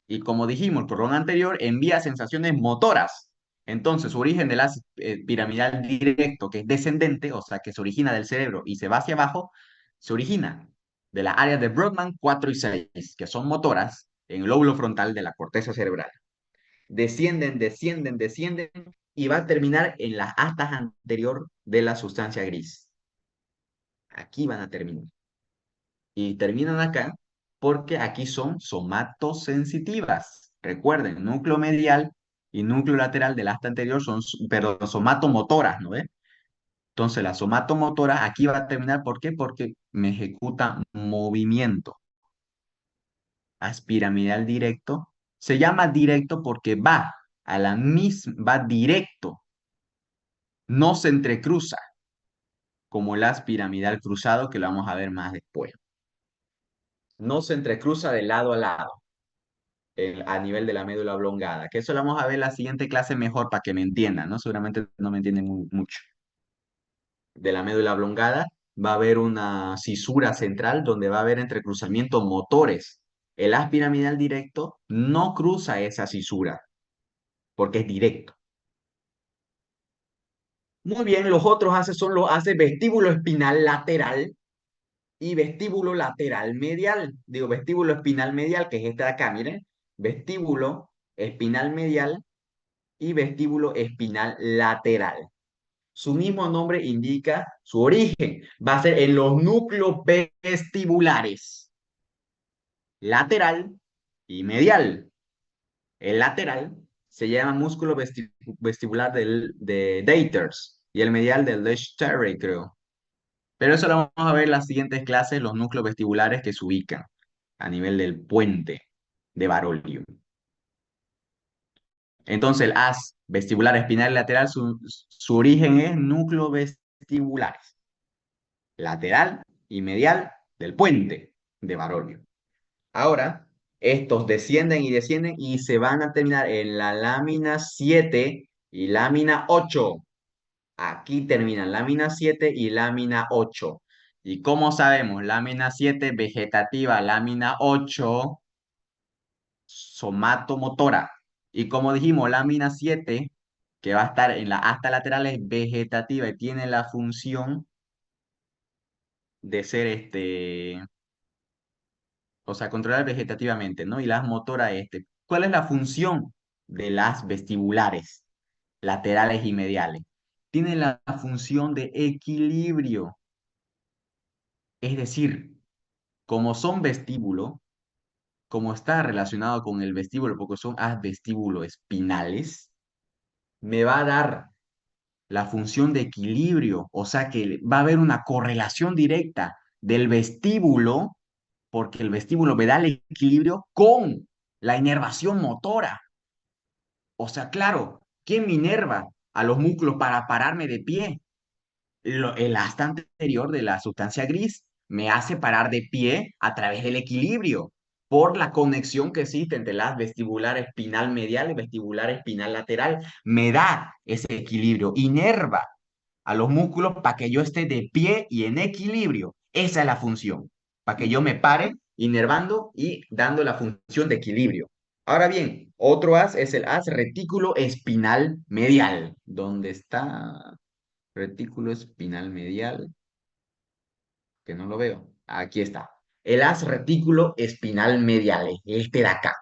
Y como dijimos, el cordón anterior envía sensaciones motoras. Entonces, su origen del haz piramidal directo, que es descendente, o sea, que se origina del cerebro y se va hacia abajo, se origina de las áreas de Brodmann 4 y 6, que son motoras en el lóbulo frontal de la corteza cerebral. Descienden y va a terminar en las astas anterior de la sustancia gris. Aquí van a terminar. Y terminan acá porque aquí son somatosensitivas. Recuerden, núcleo medial y núcleo lateral del asta anterior son, perdón, somatomotoras, ¿no ves? Entonces la somatomotora aquí va a terminar, ¿por qué? Porque me ejecuta movimiento. Aspiramidal directo. Se llama directo porque va a la misma, va directo, no se entrecruza, como el aspiramidal cruzado que lo vamos a ver más después. No se entrecruza de lado a lado. A nivel de la médula oblongada, que eso lo vamos a ver en la siguiente clase mejor para que me entiendan, ¿no? Seguramente no me entienden mucho. De la médula oblongada va a haber una cisura central donde va a haber entrecruzamientos motores. El haz piramidal directo no cruza esa cisura porque es directo. Muy bien, los otros haces son los haces vestíbulo espinal lateral y vestíbulo lateral medial. Digo, vestíbulo espinal medial, que es este de acá, miren. Vestíbulo espinal medial y vestíbulo espinal lateral. Su mismo nombre indica su origen. Va a ser en los núcleos vestibulares, lateral y medial. El lateral se llama músculo vestibular de Daters y el medial del Lesch-Terry, creo. Pero eso lo vamos a ver en las siguientes clases, los núcleos vestibulares que se ubican a nivel del puente de Barolio. Entonces, el haz vestibular espinal y lateral, su origen es núcleos vestibulares, lateral y medial del puente de Barolio. Ahora, estos descienden y descienden y se van a terminar en la lámina 7 y lámina 8. Aquí terminan lámina 7 y lámina 8. ¿Y cómo sabemos? Lámina 7 vegetativa, lámina 8 somatomotora. Y como dijimos, lámina 7 que va a estar en la asta lateral, es vegetativa y tiene la función de ser o sea, controlar vegetativamente, ¿no? Y las motoras, ¿cuál es la función de las vestibulares, laterales y mediales? Tiene la función de equilibrio, es decir, como son vestíbulo, como está relacionado con el vestíbulo, porque son vestíbulo espinales, me va a dar la función de equilibrio, o sea que va a haber una correlación directa del vestíbulo, porque el vestíbulo me da el equilibrio con la inervación motora. O sea, claro, ¿quién me inerva a los músculos para pararme de pie? El asta anterior de la sustancia gris me hace parar de pie a través del equilibrio, por la conexión que existe entre las vestibular espinal medial y vestibular espinal lateral. Me da ese equilibrio, inerva a los músculos para que yo esté de pie y en equilibrio. Esa es la función, para que yo me pare inervando y dando la función de equilibrio. Ahora bien, otro haz es el haz retículo espinal medial. ¿Dónde está retículo espinal medial? Que no lo veo. Aquí está. El haz retículo espinal medial, es este de acá.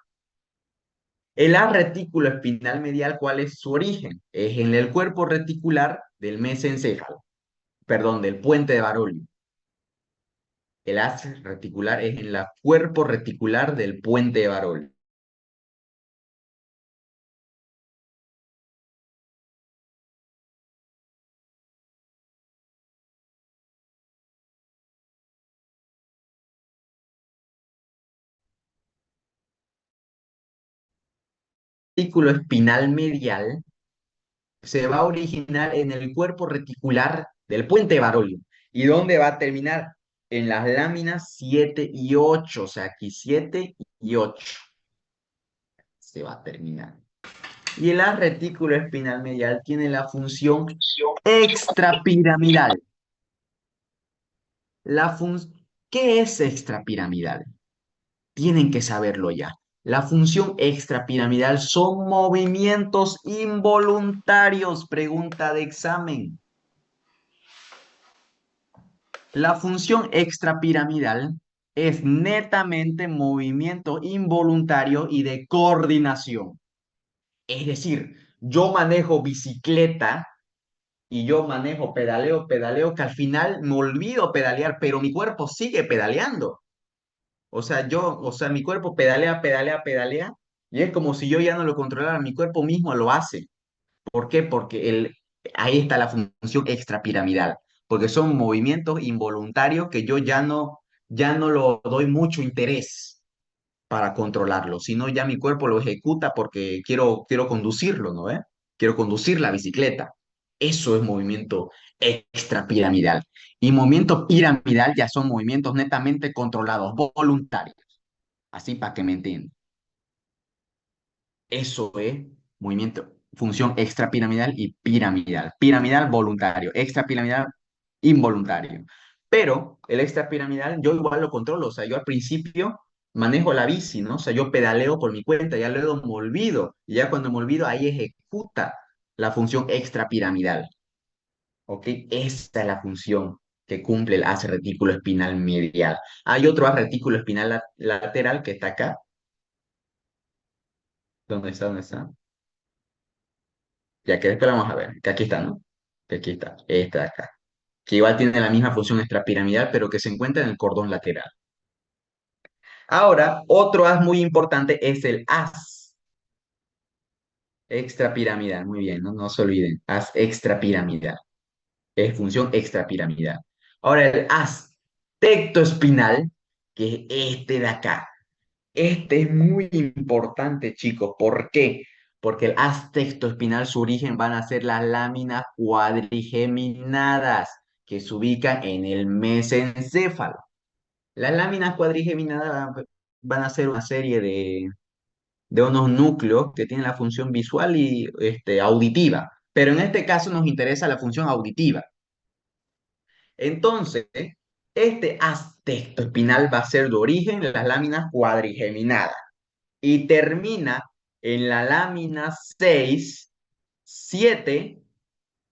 El haz retículo espinal medial, ¿cuál es su origen? Es en el cuerpo reticular del mesencéfalo, perdón, del puente de Barolio. El haz reticular es en el cuerpo reticular del puente de Barolio. Retículo espinal medial se va a originar en el cuerpo reticular del puente de Barolio. ¿Y dónde va a terminar? En las láminas 7 y 8, o sea, aquí 7 y 8 se va a terminar. Y el haz retículo espinal medial tiene la función extrapiramidal. ¿Qué es extrapiramidal? Tienen que saberlo ya. La función extrapiramidal son movimientos involuntarios. Pregunta de examen. La función extrapiramidal es netamente movimiento involuntario y de coordinación. Es decir, yo manejo bicicleta y yo manejo pedaleo, pedaleo, que al final me olvido pedalear, pero mi cuerpo sigue pedaleando. O sea, mi cuerpo pedalea, pedalea, pedalea, y es como si yo ya no lo controlara, mi cuerpo mismo lo hace. ¿Por qué? Porque ahí está la función extrapiramidal, porque son movimientos involuntarios que yo ya no lo doy mucho interés para controlarlo, sino ya mi cuerpo lo ejecuta porque quiero conducirlo, ¿no ve? Quiero conducir la bicicleta. Eso es movimiento extrapiramidal. Y movimiento piramidal ya son movimientos netamente controlados, voluntarios. Así para que me entiendan. Eso es movimiento, función extrapiramidal y piramidal. Piramidal voluntario, extrapiramidal involuntario. Pero el extrapiramidal yo igual lo controlo, o sea, yo al principio manejo la bici, ¿no? O sea, yo pedaleo por mi cuenta, ya luego me olvido, y ya cuando me olvido ahí ejecuta la función extrapiramidal, ¿ok? Esta es la función que cumple el haz retículo espinal medial. Hay otro haz retículo espinal lateral que está acá. ¿Dónde está? ¿Dónde está? Ya que después la vamos a ver, que aquí está, ¿no? Aquí está, esta de acá, que igual tiene la misma función extrapiramidal, pero que se encuentra en el cordón lateral. Ahora, otro haz muy importante es el haz extrapiramidal. Muy bien, no se olviden, haz extrapiramidal. Es función extrapiramidal. Ahora, el haz tectoespinal, que es este de acá. Este es muy importante, chicos. ¿Por qué? Porque el haz tectoespinal, su origen van a ser las láminas cuadrigeminadas que se ubican en el mesencéfalo. Las láminas cuadrigeminadas van a ser una serie de unos núcleos que tienen la función visual y auditiva. Pero en este caso nos interesa la función auditiva. Entonces, este aspecto espinal va a ser de origen en las láminas cuadrigeminadas y termina en la lámina 6, 7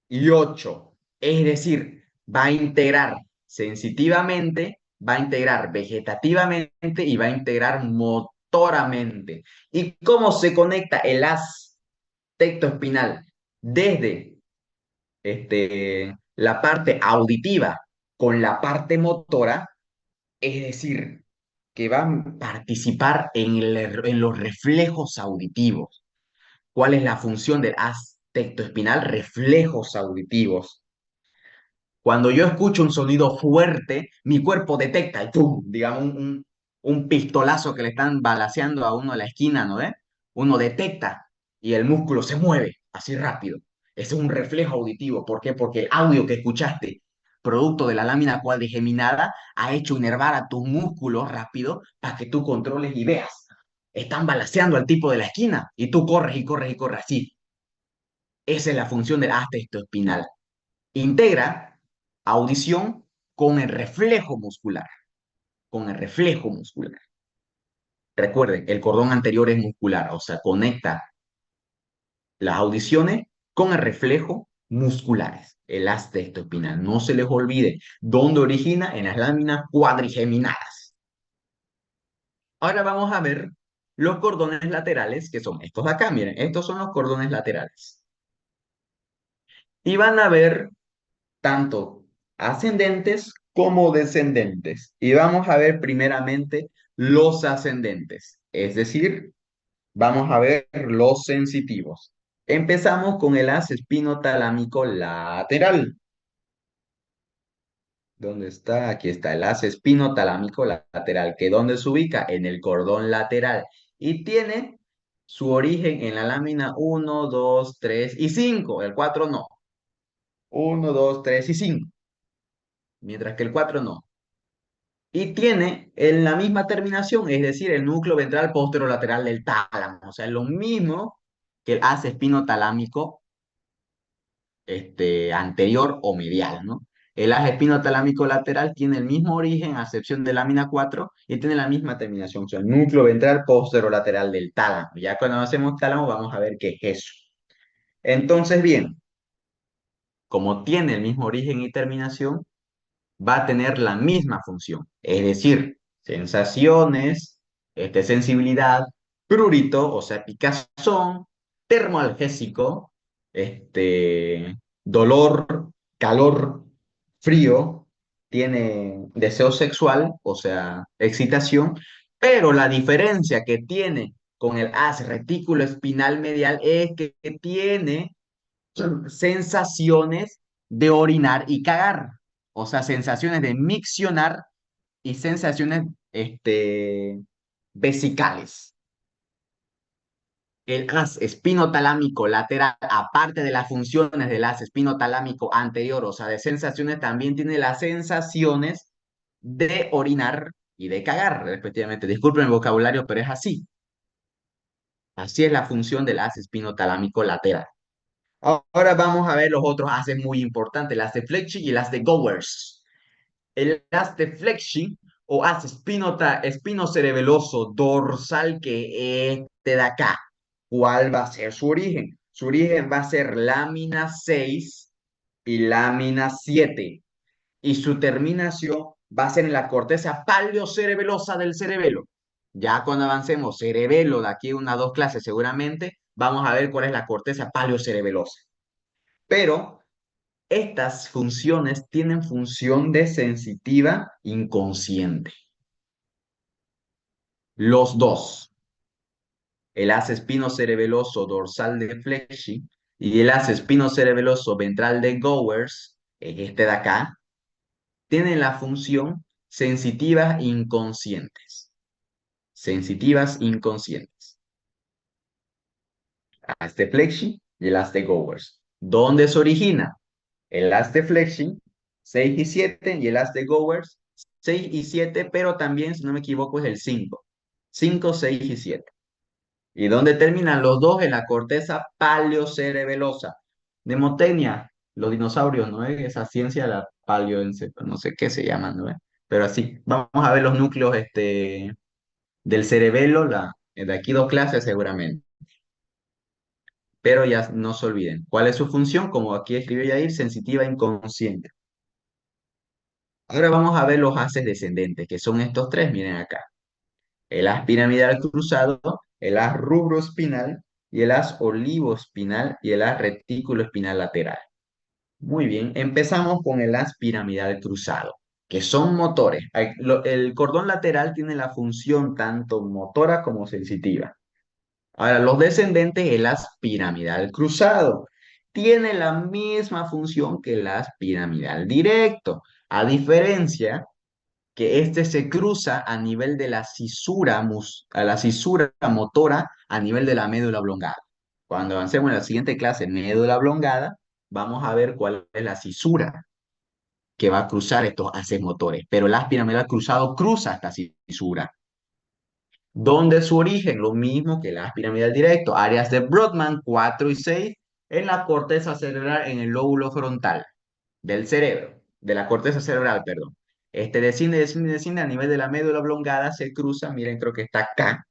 y 8. Es decir, va a integrar sensitivamente, va a integrar vegetativamente y va a integrar motoramente. ¿Y cómo se conecta el aspecto espinal desde la parte auditiva con la parte motora? Es decir, que van a participar en los reflejos auditivos. ¿Cuál es la función del aspecto espinal? Reflejos auditivos. Cuando yo escucho un sonido fuerte, mi cuerpo detecta y ¡pum! Digamos, un pistolazo que le están balaceando a uno en la esquina, ¿no ve? Uno detecta y el músculo se mueve así rápido. Ese es un reflejo auditivo. ¿Por qué? Porque el audio que escuchaste, producto de la lámina cuadrigeminada, ha hecho inervar a tus músculos rápido para que tú controles y veas. Están balaceando al tipo de la esquina y tú corres y corres y corres así. Esa es la función del aspecto espinal. Integra audición con el reflejo muscular, con el reflejo muscular. Recuerden, el cordón anterior es muscular, o sea, conecta las audiciones con el reflejo musculares, el aspecto espinal. No se les olvide dónde origina en las láminas cuadrigeminadas. Ahora vamos a ver los cordones laterales, que son estos de acá, miren, estos son los cordones laterales. Y van a ver tanto ascendentes como descendentes. Y vamos a ver primeramente los ascendentes, es decir, vamos a ver los sensitivos. Empezamos con el haz espinotalámico lateral. ¿Dónde está? Aquí está el haz espinotalámico lateral, que ¿dónde se ubica? En el cordón lateral. Y tiene su origen en la lámina 1, 2, 3 y 5. El 4 no. 1, 2, 3 y 5. Mientras que el 4 no. Y tiene en la misma terminación, es decir, el núcleo ventral posterolateral del tálamo. O sea, es lo mismo que el haz espinotalámico anterior o medial, ¿no? El haz espinotalámico lateral tiene el mismo origen, a excepción de lámina 4, y tiene la misma terminación. O sea, el núcleo ventral posterolateral del tálamo. Ya cuando hacemos tálamo vamos a ver qué es eso. Entonces, bien, como tiene el mismo origen y terminación, va a tener la misma función, es decir, sensaciones, sensibilidad, prurito, o sea, picazón, termoalgésico, dolor, calor, frío, tiene deseo sexual, o sea, excitación, pero la diferencia que tiene con el haz retículo espinal medial es que tiene sensaciones de orinar y cagar. O sea, sensaciones de miccionar y sensaciones vesicales. El haz espinotalámico lateral, aparte de las funciones del haz espinotalámico anterior, o sea, de sensaciones, también tiene las sensaciones de orinar y de cagar, respectivamente. Disculpen el vocabulario, pero es así. Así es la función del haz espinotalámico lateral. Ahora vamos a ver los otros haces muy importantes, las de Flechy y las de Gowers. El haz de Flechy o haz espinocerebeloso dorsal, que este de acá. ¿Cuál va a ser su origen? Su origen va a ser lámina 6 y lámina 7. Y su terminación va a ser en la corteza paleocerebelosa del cerebelo. Ya cuando avancemos cerebelo, de aquí una o dos clases seguramente, vamos a ver cuál es la corteza paleocerebelosa. Pero Estas funciones tienen función de sensitiva inconsciente. Los dos, el haz espinocerebeloso dorsal de Flechy y el haz espinocerebeloso ventral de Gowers, este de acá, tienen la función sensitivas inconscientes. Sensitivas inconscientes. Haz de Flechy y el haz de Gowers. ¿Dónde se origina? El haz de Flechy, 6 y 7, y el haz de Gowers, 6 y 7, pero también, si no me equivoco, es el 5. 5, 6 y 7. ¿Y dónde terminan los dos? En la corteza paleocerebelosa. Mnemotecnia, los dinosaurios, ¿no es? Esa ciencia, la paleoencefa, no sé qué se llama, ¿no es? Pero así, vamos a ver los núcleos del cerebelo, de aquí 2 clases seguramente. Pero ya no se olviden. ¿Cuál es su función? Como aquí escribió Yair, sensitiva inconsciente. Ahora vamos a ver los haces descendentes, que son estos tres, miren acá. El haz piramidal cruzado, el haz rubroespinal y el haz olivoespinal y el haz retículoespinal lateral. Muy bien, empezamos con el haz piramidal cruzado, que son motores. El cordón lateral tiene la función tanto motora como sensitiva. Ahora, los descendentes, el haz piramidal cruzado, tiene la misma función que el haz piramidal directo, a diferencia que este se cruza a nivel de la cisura, a la cisura motora a nivel de la médula oblongada. Cuando avancemos en la siguiente clase, médula oblongada, vamos a ver cuál es la cisura que va a cruzar estos haces motores. Pero el haz piramidal cruzado cruza esta cisura. ¿Dónde es su origen? Lo mismo que el haz piramidal directo. Áreas de Brodmann 4 y 6 en la corteza cerebral, en el lóbulo frontal del cerebro, de la corteza cerebral, perdón. Este desciende a nivel de la médula oblongada, se cruza, miren, creo que está acá.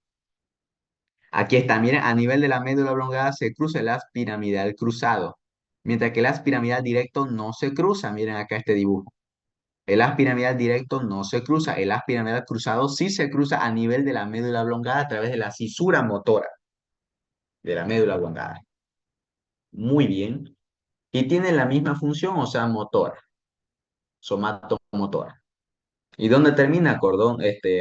Aquí está, miren, a nivel de la médula oblongada se cruza el haz piramidal cruzado, mientras que el haz piramidal directo no se cruza, miren acá este dibujo. El haz piramidal directo no se cruza, el haz piramidal cruzado sí se cruza a nivel de la médula oblongada a través de la cisura motora de la médula oblongada. Muy bien. Y tiene la misma función, o sea, motora, somatomotora. ¿Y dónde termina cordón?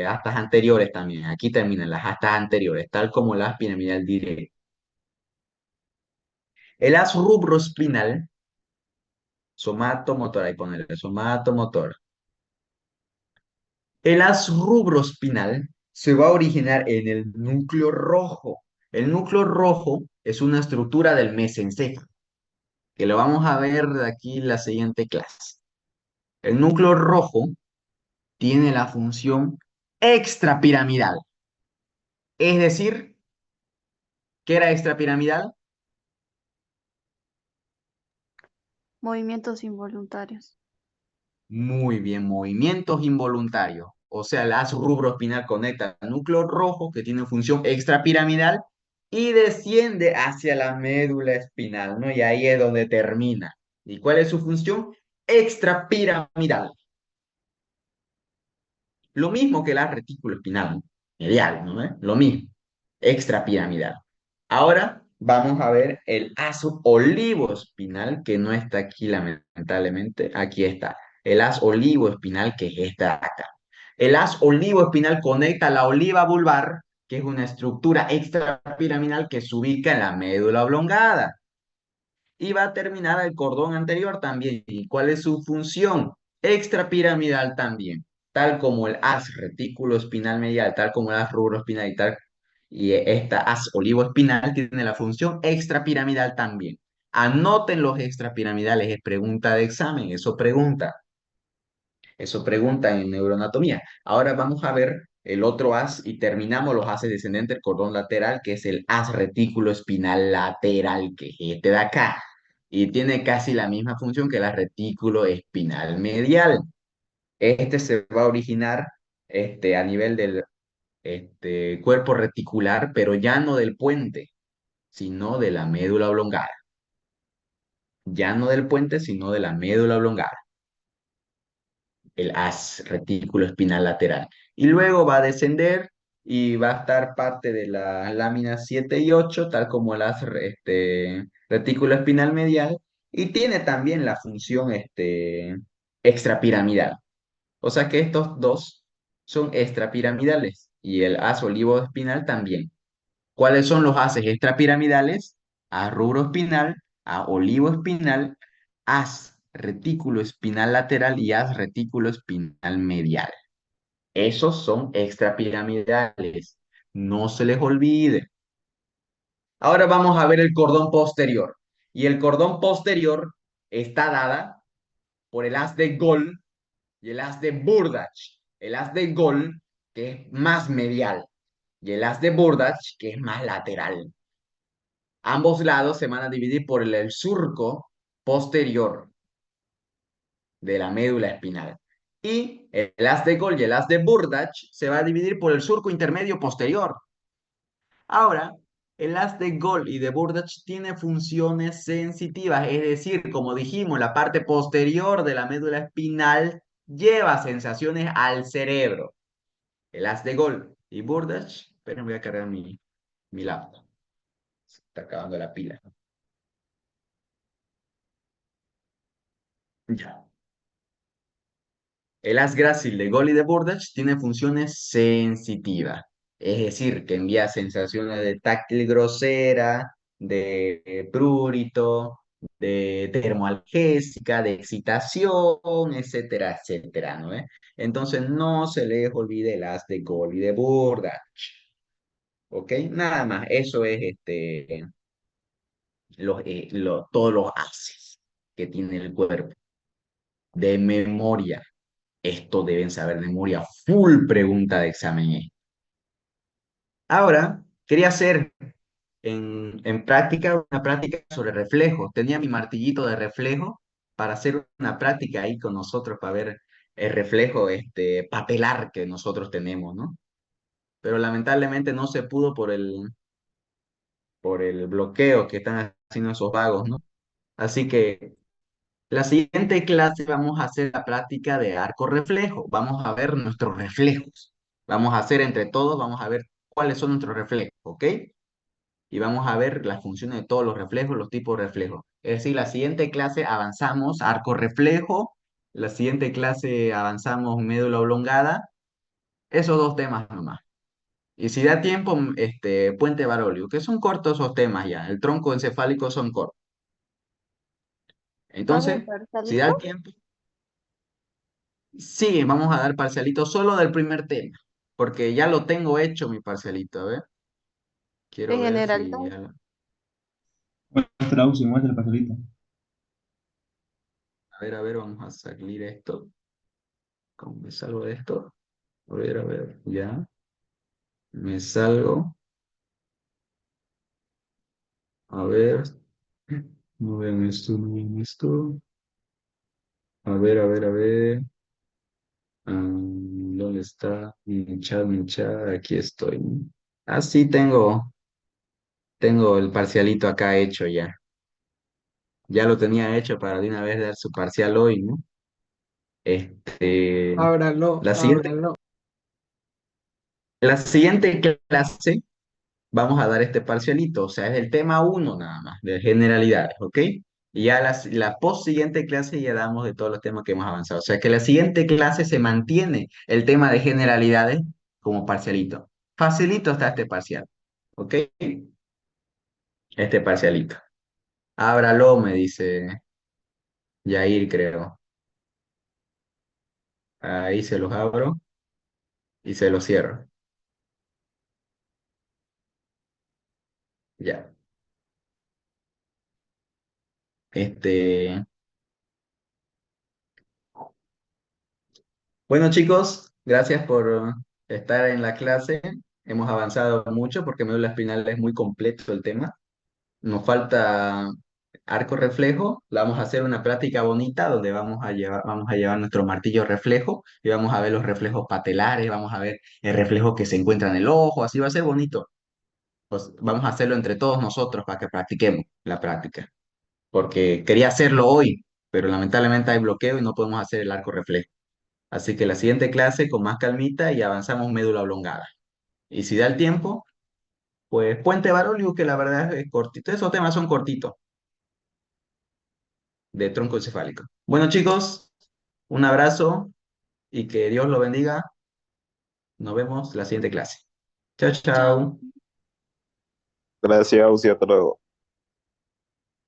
Astas anteriores también. Aquí terminan las astas anteriores, tal como el haz piramidal directo. El haz rubroespinal, somatomotor, ahí ponerle somatomotor. El haz rubroespinal se va a originar en el núcleo rojo. El núcleo rojo es una estructura del mesencéfalo, que lo vamos a ver de aquí en la siguiente clase. El núcleo rojo tiene la función extrapiramidal. Es decir, ¿qué era extrapiramidal? Movimientos involuntarios. Muy bien, movimientos involuntarios. O sea, el haz rubroespinal conecta al núcleo rojo, que tiene función extrapiramidal, y desciende hacia la médula espinal, ¿no? Y ahí es donde termina. ¿Y cuál es su función? Extrapiramidal. Lo mismo que el haz retículo espinal medial, ¿no? Lo mismo, extrapiramidal. Ahora vamos a ver el haz olivoespinal, que no está aquí lamentablemente. Aquí está. El haz olivoespinal, que es esta de acá. El haz olivoespinal conecta la oliva vulvar, que es una estructura extrapiramidal que se ubica en la médula oblongada. Y va a terminar el cordón anterior también. ¿Y cuál es su función? Extrapiramidal también, tal como el haz retículo espinal medial, tal como el haz rubroespinal y tal. Y esta haz olivoespinal tiene la función extrapiramidal también. Anoten los extrapiramidales, es pregunta de examen, eso pregunta en neuroanatomía. Ahora vamos a ver el otro haz y terminamos los haces descendentes del cordón lateral, que es el haz retículo espinal lateral, que es este de acá. Y tiene casi la misma función que el retículo espinal medial. Este se va a originar a nivel del cuerpo reticular, pero ya no del puente, sino de la médula oblongada. Ya no del puente, sino de la médula oblongada. El haz retículo espinal lateral. Y luego va a descender y va a estar parte de las láminas 7 y 8, tal como el haz retículo espinal medial, y tiene también la función extrapiramidal. O sea que estos dos son extrapiramidales y el haz olivoespinal también. ¿Cuáles son los haces extrapiramidales? Haz rubroespinal, haz olivoespinal, haz retículo espinal lateral y haz retículo espinal medial. Esos son extrapiramidales. No se les olvide. Ahora vamos a ver el cordón posterior. Y el cordón posterior está dada por el haz de Gol y el haz de Burdach. El haz de Gol, que es más medial, y el haz de Burdach, que es más lateral. Ambos lados se van a dividir por el surco posterior de la médula espinal. Y el haz de Gol y el haz de Burdach se va a dividir por el surco intermedio posterior. Ahora, el haz de Gol y de Burdach tiene funciones sensitivas, es decir, como dijimos, la parte posterior de la médula espinal lleva sensaciones al cerebro. El haz de Gol y Burdach, pero voy a cargar mi laptop. Se está acabando la pila. Ya. El haz grácil de Gol y de Burdach tiene funciones sensitivas, es decir, que envía sensaciones de táctil grosera, de prurito, de termoalgésica, de excitación, etcétera, etcétera, ¿no? Entonces no se les olvide el haz de Gol y de Burdach, ¿ok? Nada más, eso es todos los haces que tiene el cuerpo de memoria. Esto deben saber de memoria. Full pregunta de examen. Ahora, quería hacer en práctica una práctica sobre reflejos. Tenía mi martillito de reflejo para hacer una práctica ahí con nosotros para ver el reflejo papelar que nosotros tenemos, ¿no? Pero lamentablemente no se pudo por el bloqueo que están haciendo esos vagos, ¿no? Así que la siguiente clase vamos a hacer la práctica de arco reflejo. Vamos a ver nuestros reflejos. Vamos a hacer entre todos, vamos a ver cuáles son nuestros reflejos, ¿ok? Y vamos a ver las funciones de todos los reflejos, los tipos de reflejos. Es decir, la siguiente clase avanzamos arco reflejo, la siguiente clase avanzamos médula oblongada, esos dos temas nomás. Y si da tiempo, puente Barolio, que son cortos esos temas ya. El tronco encefálico son cortos. ¿Más el Entonces, si da parcialito? el tiempo. Sí, vamos a dar parcialito solo del primer tema, porque ya lo tengo hecho mi parcialito, a ver. De Quiero ver si generalidad. ya Muestra, Auxi, muestra el pastelito. a ver, vamos a salir esto. ¿Cómo me salgo de esto? A ver, ya. Me salgo. A ver. No ven esto, no ven esto. A ver, a ver. ¿Dónde está? Mi chat, aquí estoy. Ah, sí, tengo el parcialito acá hecho ya. Ya lo tenía hecho para de una vez dar su parcial hoy, ¿no? Este, Ábralo, la siguiente, ábralo. la siguiente clase vamos a dar este parcialito, o sea, es el tema uno nada más, de generalidades, ¿ok? Y ya la post siguiente clase ya damos de todos los temas que hemos avanzado. O sea, que la siguiente clase se mantiene el tema de generalidades como parcialito. Facilito está este parcial, ¿ok? Este parcialito. Ábralo, me dice Yair, creo. Ahí se los abro y se los cierro. Ya. Este, bueno, chicos, gracias por estar en la clase. Hemos avanzado mucho porque médula espinal es muy completo el tema. Nos falta arco reflejo. Vamos a hacer una práctica bonita donde vamos a llevar nuestro martillo reflejo y vamos a ver los reflejos patelares, vamos a ver el reflejo que se encuentra en el ojo. Así va a ser bonito. Pues vamos a hacerlo entre todos nosotros para que practiquemos la práctica. Porque quería hacerlo hoy, pero lamentablemente hay bloqueo y no podemos hacer el arco reflejo. Así que la siguiente clase con más calmita y avanzamos médula oblongada. Y si da el tiempo, pues Puente Barolio, que la verdad es cortito. Esos temas son cortitos. de tronco encefálico. Bueno, chicos, un abrazo y que Dios lo bendiga. Nos vemos en la siguiente clase. Chao, Chao. chao. Gracias, y hasta luego.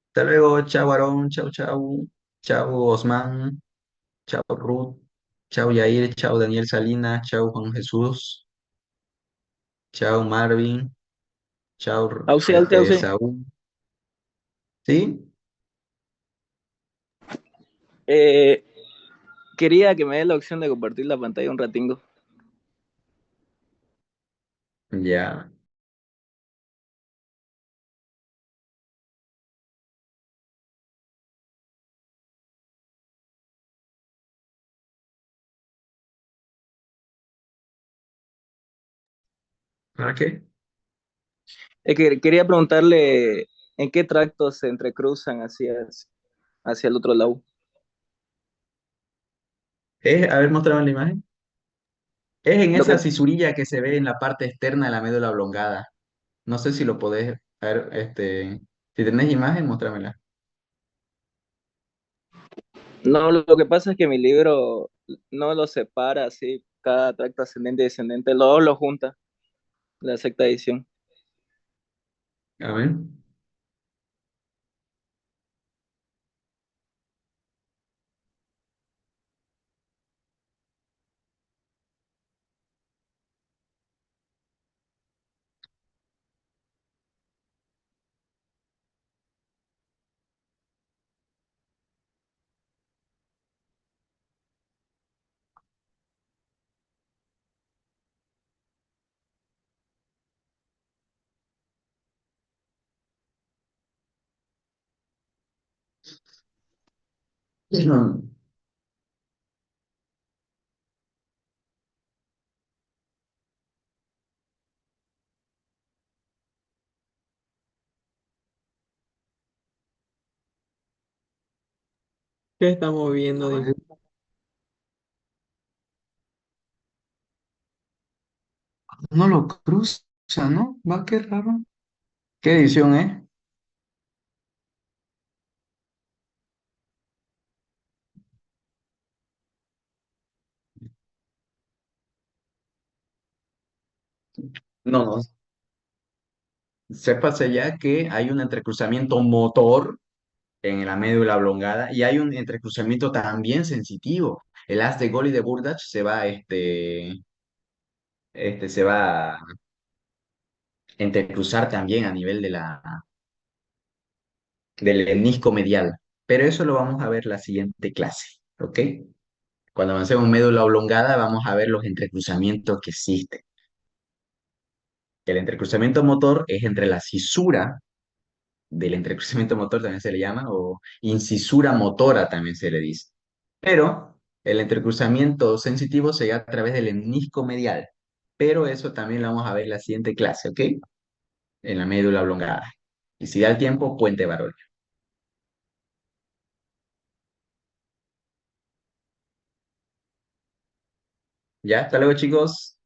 Hasta luego. Chao, Aarón. Chao, chao. Chao, Osman. Chao, Ruth. Chao, Yair. Chao, Daniel Salinas. Chao, Juan Jesús. Chao, Marvin. Chao, Auxi. Saúl. ¿Sí? Eh, Quería que me dé la opción de compartir la pantalla un ratingo. Ya. ¿Para qué? Es que quería preguntarle en qué tractos se entrecruzan hacia el otro lado. A ver, mostrame la imagen. Es en Lo esa que, cisurilla que se ve en la parte externa de la médula oblongada. No sé si lo podés ver, si tenés imagen, muéstramela. no, lo que pasa es que mi libro no lo separa así, cada tracto ascendente y descendente, luego lo junta, la sexta edición. A ver. No. ¿Qué estamos viendo? Dice. No lo cruza, ¿no? Va, qué raro. ¿Qué edición es? No, no. Sépase ya que hay un entrecruzamiento motor en la médula oblongada y hay un entrecruzamiento también sensitivo. El haz de Goli de Burdach se va a entrecruzar también a nivel del menisco medial. Pero eso lo vamos a ver la siguiente clase, ¿ok? Cuando avancemos en médula oblongada vamos a ver los entrecruzamientos que existen. El entrecruzamiento motor es entre la cisura del entrecruzamiento motor también se le llama, o incisura motora también se le dice. Pero el entrecruzamiento sensitivo se da a través del menisco medial. Pero eso también lo vamos a ver en la siguiente clase, ¿ok? En la médula oblongada. Y si da el tiempo, puente varón. Ya, hasta luego, chicos.